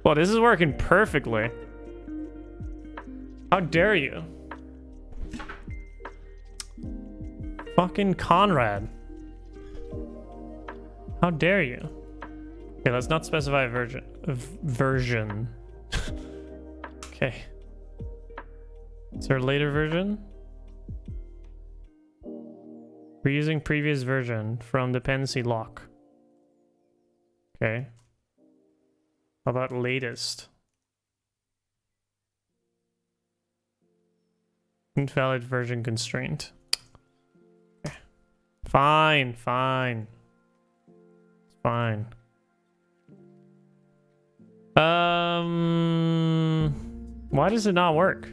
Well, this is working perfectly. How dare you? Fucking Conrad. How dare you? Okay, let's not specify a version. Okay. Is there a later version? We're using previous version from dependency lock. Okay. How about latest? Invalid version constraint. Okay. Fine, fine. It's fine. Why does it not work?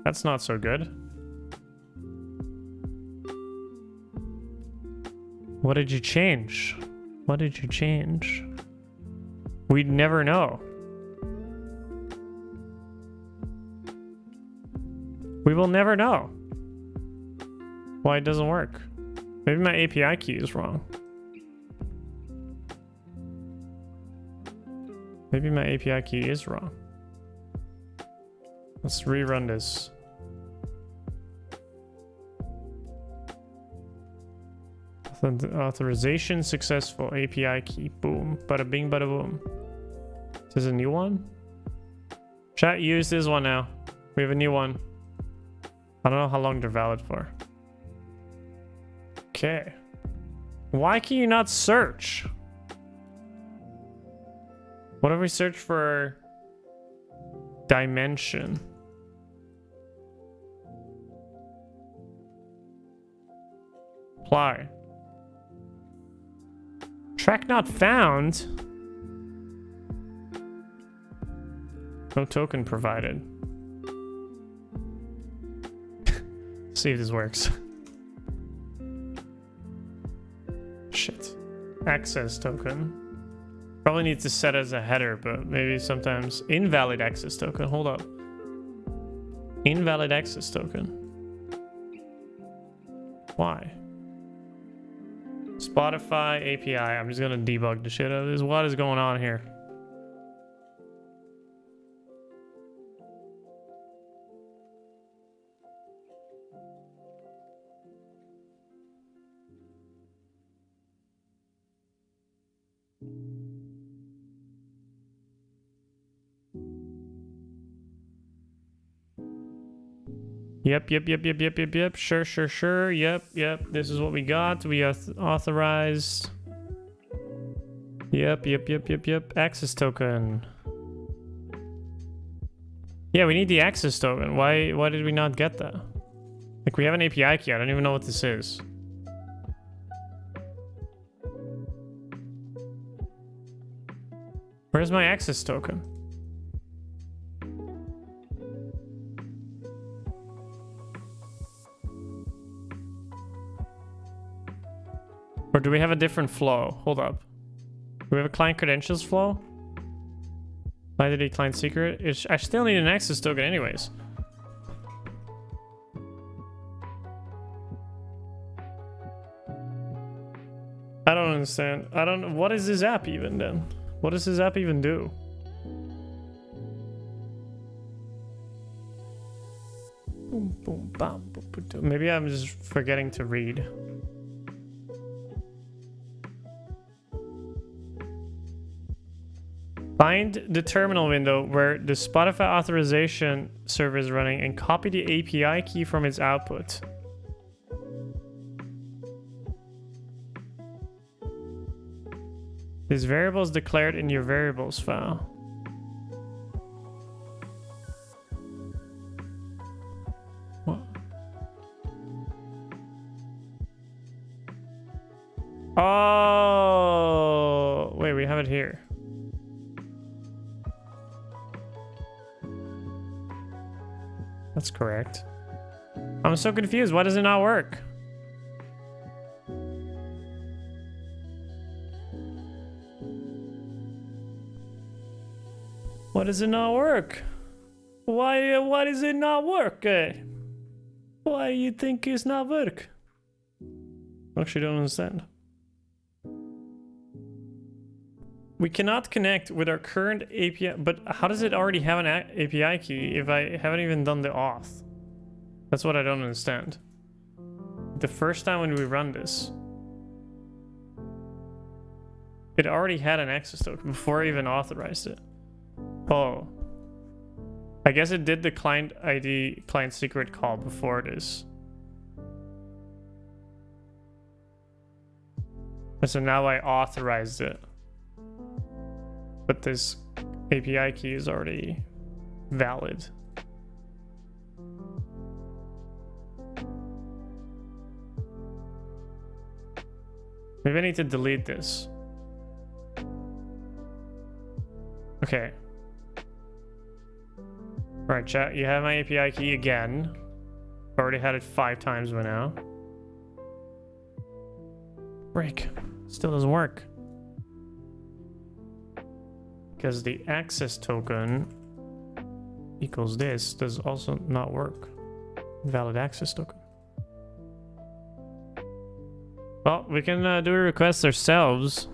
That's not so good. What did you change? What did you change? We'd never know. We will never know why it doesn't work. Maybe my API key is wrong. Maybe my API key is wrong. Let's rerun this. Authorization successful. API key. Boom. Bada bing, bada boom. Is this a new one? Chat, use this one now. We have a new one. I don't know how long they're valid for. Okay. Why can you not search? What if we search for dimension? Apply. Track not found. No token provided. See if this works. Shit. Access token. Probably need to set as a header, but maybe sometimes invalid access token. Hold up. Invalid access token. Why? Spotify API. I'm just gonna debug the shit out of this. What is going on here? Yep. Sure. Yep. This is what we got. We authorized. Yep. Access token. Yeah, we need the access token. Why did we not get that? Like, we have an API key. I don't even know what this is. Where's my access token? Or do we have a different flow? Hold up. Do we have a client credentials flow? Identity client secret? I still need an access token anyways. I don't understand. I don't... What is this app even then? What does this app even do? Boom, boom, bam, boom, boom, boom. Maybe I'm just forgetting to read. Find the terminal window where the Spotify authorization server is running and copy the API key from its output. This variable is declared in your variables file. What? Oh, wait, we have it here. That's correct. I'm so confused. Why does it not work? Why does it not work? Why does it not work? Why you think it's not work? Actually, don't understand. We cannot connect with our current API, but how does it already have an API key if I haven't even done the auth? That's what I don't understand. The first time when we run this, it already had an access token before I even authorized it. Oh. I guess it did the client ID, client secret call before this. And so now I authorized it. But this API key is already valid. Maybe I need to delete this. Okay. Alright, chat, you have my API key again. Already had it 5 times by now. Break. Still doesn't work. Because the access token equals this does also not work. Valid access token. Well, we can do a request ourselves.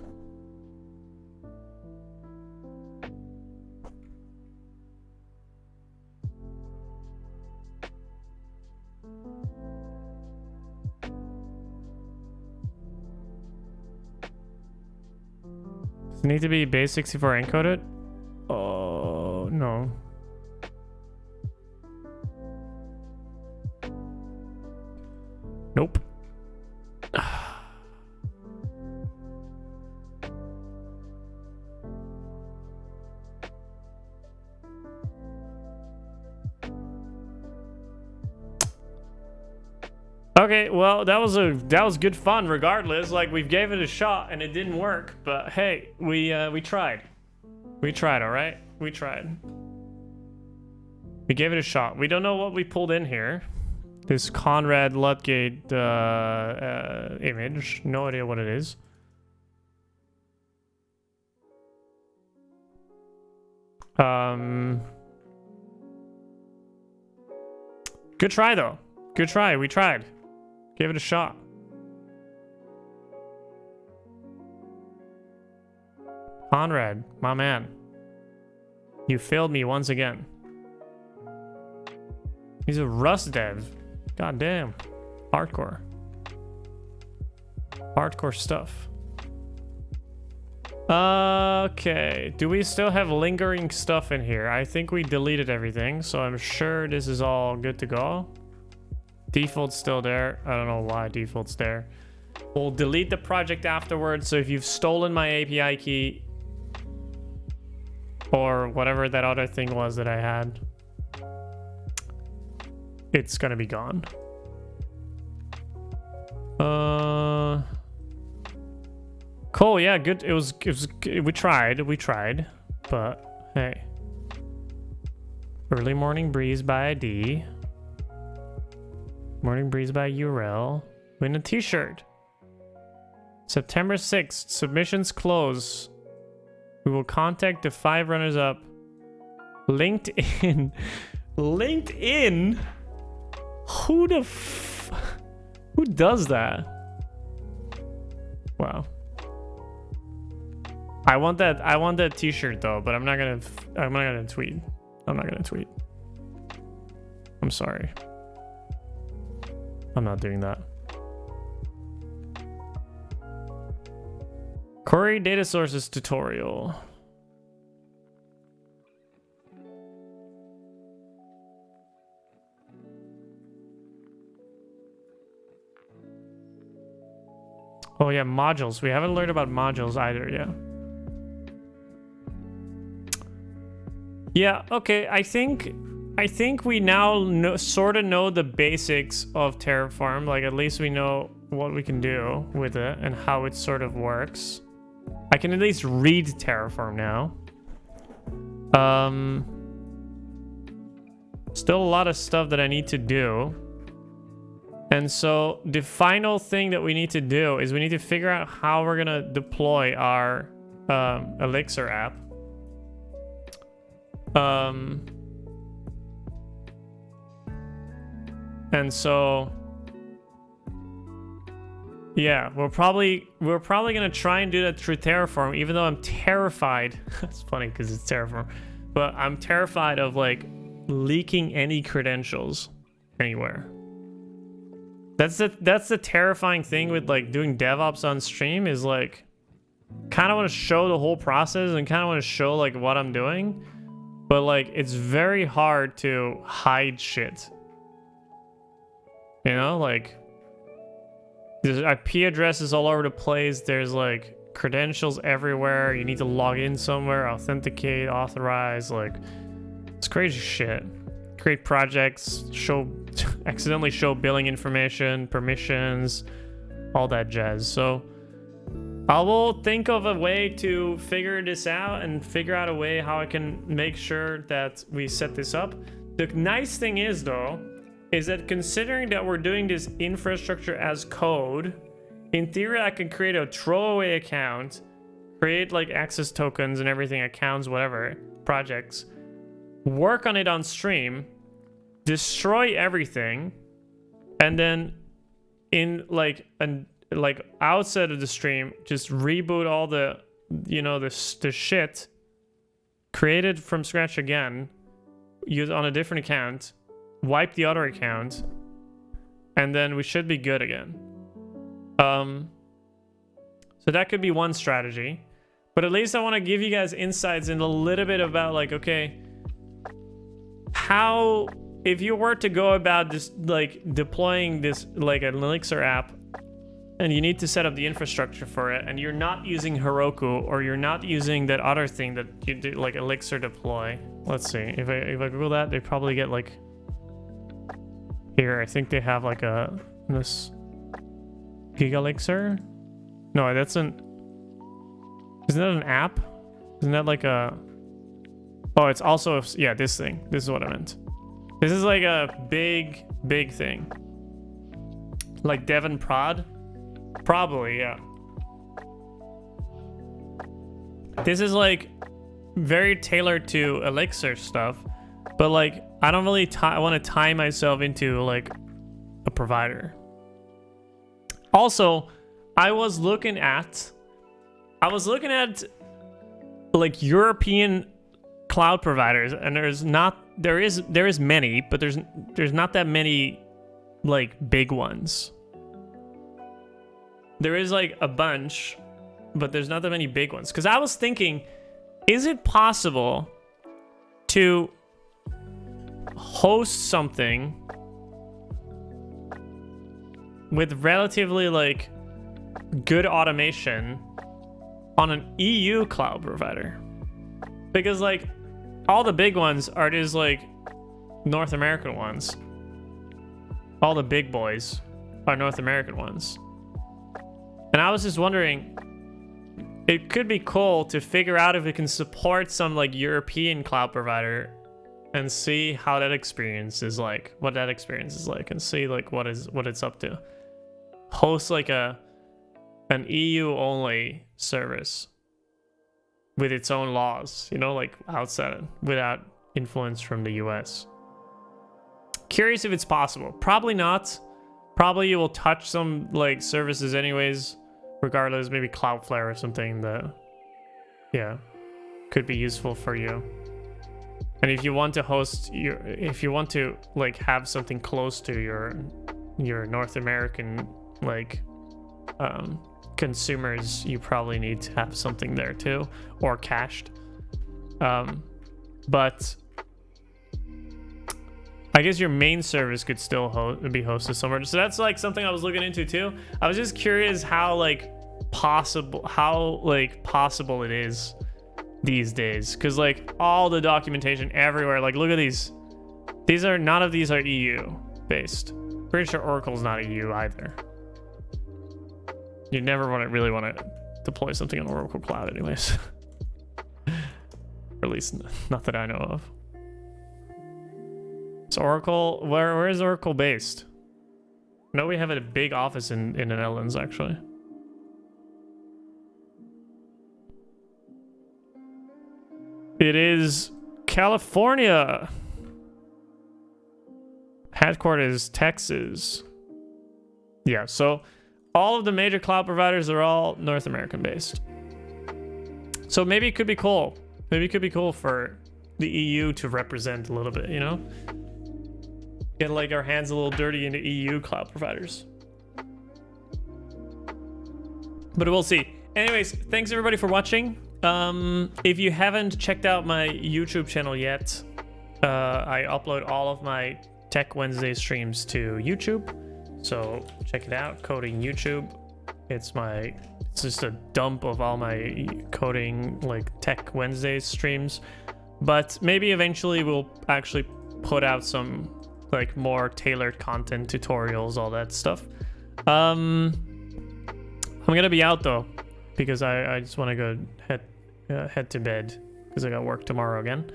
Does it need to be base 64 encoded? Oh, no. Nope. Okay, well, that was good fun regardless. Like, we gave it a shot and it didn't work, but hey, we tried. We tried, all right? We tried. We gave it a shot. We don't know what we pulled in here. This Conrad Ludgate image. No idea what it is. Good try though. Good try. We tried. Give it a shot. Conrad, my man. You failed me once again. He's a Rust dev. God damn. Hardcore. Hardcore stuff. Okay. Do we still have lingering stuff in here? I think we deleted everything, so I'm sure this is all good to go. Default's still there. I don't know why default's there. We'll delete the project afterwards, so if you've stolen my API key or whatever that other thing was that I had, it's gonna be gone. Cool, yeah, good. It was we tried, but hey. Early morning breeze by ID. Morning breeze by URL. Win a t-shirt. September 6th, submissions close. We will contact the 5 runners-up. LinkedIn. LinkedIn? Who does that? Wow. I want that t-shirt though, but I'm not gonna tweet. I'm not gonna tweet. I'm sorry. I'm not doing that. Query data sources tutorial. Oh yeah, modules. We haven't learned about modules either yet. Yeah, okay. I think we now sort of know the basics of Terraform. Like, at least we know what we can do with it and how it sort of works. I can at least read Terraform now. Still a lot of stuff that I need to do. And so the final thing that we need to do is we need to figure out how we're gonna deploy our Elixir app. And so yeah, we're probably gonna try and do that through Terraform, even though I'm terrified. It's funny because it's Terraform, but I'm terrified of like leaking any credentials anywhere. That's the terrifying thing with like doing DevOps on stream, is like kind of want to show the whole process and kind of want to show like what I'm doing, but like it's very hard to hide shit. You know, like there's IP addresses all over the place. There's like credentials everywhere. You need to log in somewhere, authenticate, authorize. Like, it's crazy shit. Create projects, accidentally show billing information, permissions, all that jazz. So I will think of a way to figure this out and figure out a way how I can make sure that we set this up. The nice thing is, though, is that considering that we're doing this infrastructure as code, in theory, I can create a throwaway account, create like access tokens and everything, accounts, whatever, projects, work on it on stream, destroy everything, and then in like outside of the stream, just reboot all the, you know, the shit, create it from scratch again, use on a different account, wipe the other account, and then we should be good again. So that could be one strategy, but at least I want to give you guys insights in a little bit about like, okay, how, if you were to go about this, like deploying this like an Elixir app, and you need to set up the infrastructure for it, and you're not using Heroku, or you're not using that other thing that you do, like Elixir deploy. Let's see, if I Google that, they probably get like, here, I think they have like this Elixir. No, isn't that an app? Isn't that like a, oh, it's also, yeah, this thing. This is what I meant. This is like a big thing. Like Devon Prod? Probably, yeah. This is like very tailored to Elixir stuff, but like I don't really I want to tie myself into like a provider. Also, I was looking at like European cloud providers, and there is many, but there's not that many like big ones. There is like a bunch, but there's not that many big ones. Because I was thinking, is it possible to host something with relatively like good automation on an EU cloud provider? Because like all the big ones are just like North American ones. All the big boys are North American ones. And I was just wondering, it could be cool to figure out if it can support some like European cloud provider and see how that experience is like, what that experience is like, and see like what it's up to. Host like an EU only service with its own laws, you know, like outside, without influence from the US. Curious if it's possible. Probably not. Probably you will touch some like services anyways, regardless, maybe Cloudflare or something that, yeah, could be useful for you. And if you want to host if you want to like have something close to your North American like consumers, you probably need to have something there too, or cached. But I guess your main service could still be hosted somewhere. So that's like something I was looking into too. I was just curious how possible it is these days, because like all the documentation everywhere, like look at these are, none of these are EU based. Pretty sure Oracle's not EU either. You never really want to deploy something on Oracle Cloud anyways. Or at least not that I know of. So Oracle, where is Oracle based? No, we have a big office in the Netherlands actually. It is California. Headquarters Texas. Yeah, so all of the major cloud providers are all North American based. So maybe it could be cool. Maybe it could be cool for the EU to represent a little bit, you know? Get like our hands a little dirty into EU cloud providers. But we'll see. Anyways, thanks everybody for watching. If you haven't checked out my YouTube channel yet, I upload all of my Tech Wednesday streams to YouTube. So check it out, coding YouTube. it's just a dump of all my coding, like Tech Wednesdays streams. But maybe eventually we'll actually put out some like more tailored content, tutorials, all that stuff. I'm gonna be out though, because I just want to go head to bed because I got work tomorrow again.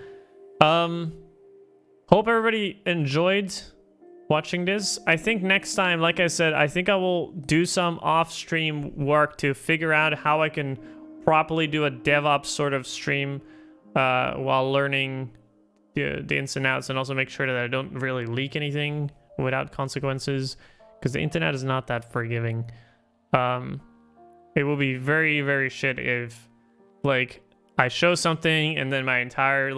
Hope everybody enjoyed watching this. I think next time, like I said, I think I will do some off-stream work to figure out how I can properly do a DevOps sort of stream while learning the ins and outs, and also make sure that I don't really leak anything without consequences, because the internet is not that forgiving. It will be very, very shit if like I show something and then my entire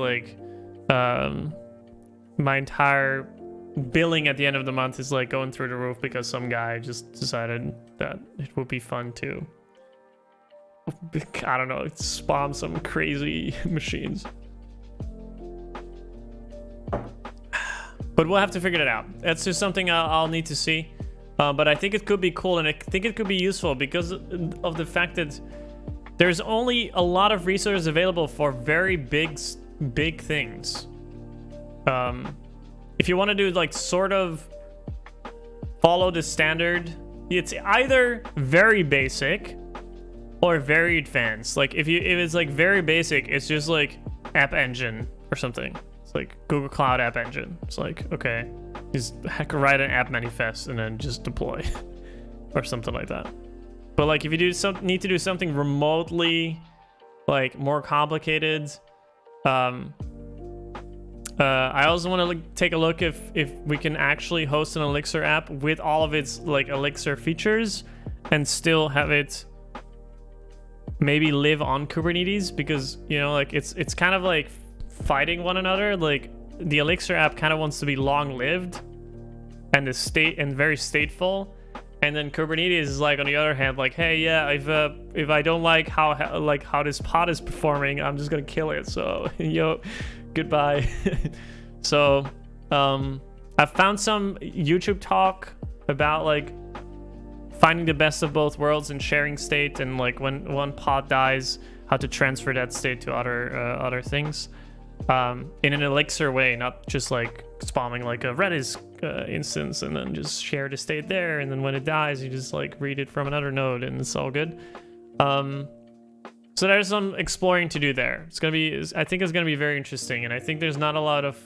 billing at the end of the month is like going through the roof because some guy just decided that it would be fun to, I don't know, spam some crazy machines. But we'll have to figure it out. That's just something I'll need to see. But I think it could be cool, and I think it could be useful because of the fact that there's only a lot of resources available for very big things. If you want to do like sort of follow the standard, it's either very basic or very advanced. Like if it's like very basic, it's just like App Engine or something. It's like Google Cloud App Engine. It's like, okay, just write an app manifest and then just deploy or something like that. But like if you need to do something remotely like more complicated, I also want to take a look if we can actually host an Elixir app with all of its like Elixir features and still have it maybe live on Kubernetes, because you know, like it's kind of like fighting one another. Like the Elixir app kind of wants to be long-lived and very stateful, and then Kubernetes is like on the other hand like, hey, yeah, if I don't like how this pod is performing, I'm just gonna kill it. So yo, goodbye. So I found some YouTube talk about like finding the best of both worlds and sharing state, and like when one pod dies, how to transfer that state to other things in an Elixir way, not just like spamming like a Redis instance and then just share the state there, and then when it dies you just like read it from another node and it's all good. So there's some exploring to do there. I think it's gonna be very interesting, and I think there's not a lot of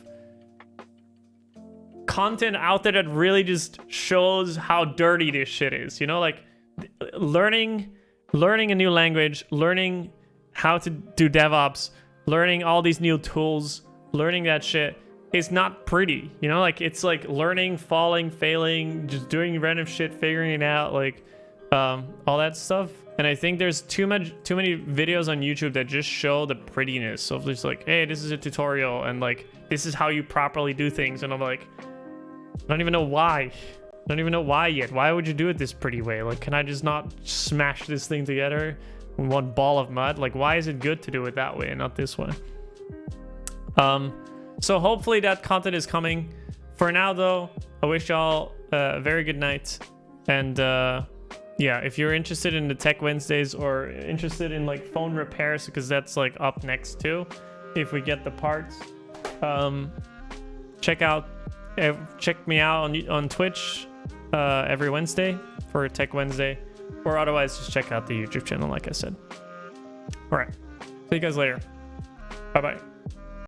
content out there that really just shows how dirty this shit is. You know, like learning a new language, learning how to do DevOps, learning all these new tools, learning that shit is not pretty. You know, like it's like learning, falling, failing, just doing random shit, figuring it out, like all that stuff. And I think there's too many videos on YouTube that just show the prettiness of just like, hey, this is a tutorial and like this is how you properly do things. And I'm like, I don't even know why. I don't even know why yet. Why would you do it this pretty way? Like, can I just not smash this thing together in one ball of mud? Like, why is it good to do it that way and not this way? So hopefully that content is coming. For now though, I wish y'all a very good night. And yeah, if you're interested in the Tech Wednesdays or interested in like phone repairs, because that's like up next too, if we get the parts, check me out on Twitch every Wednesday for Tech Wednesday, or otherwise just check out the YouTube channel like I said. All right, see you guys later. Bye bye.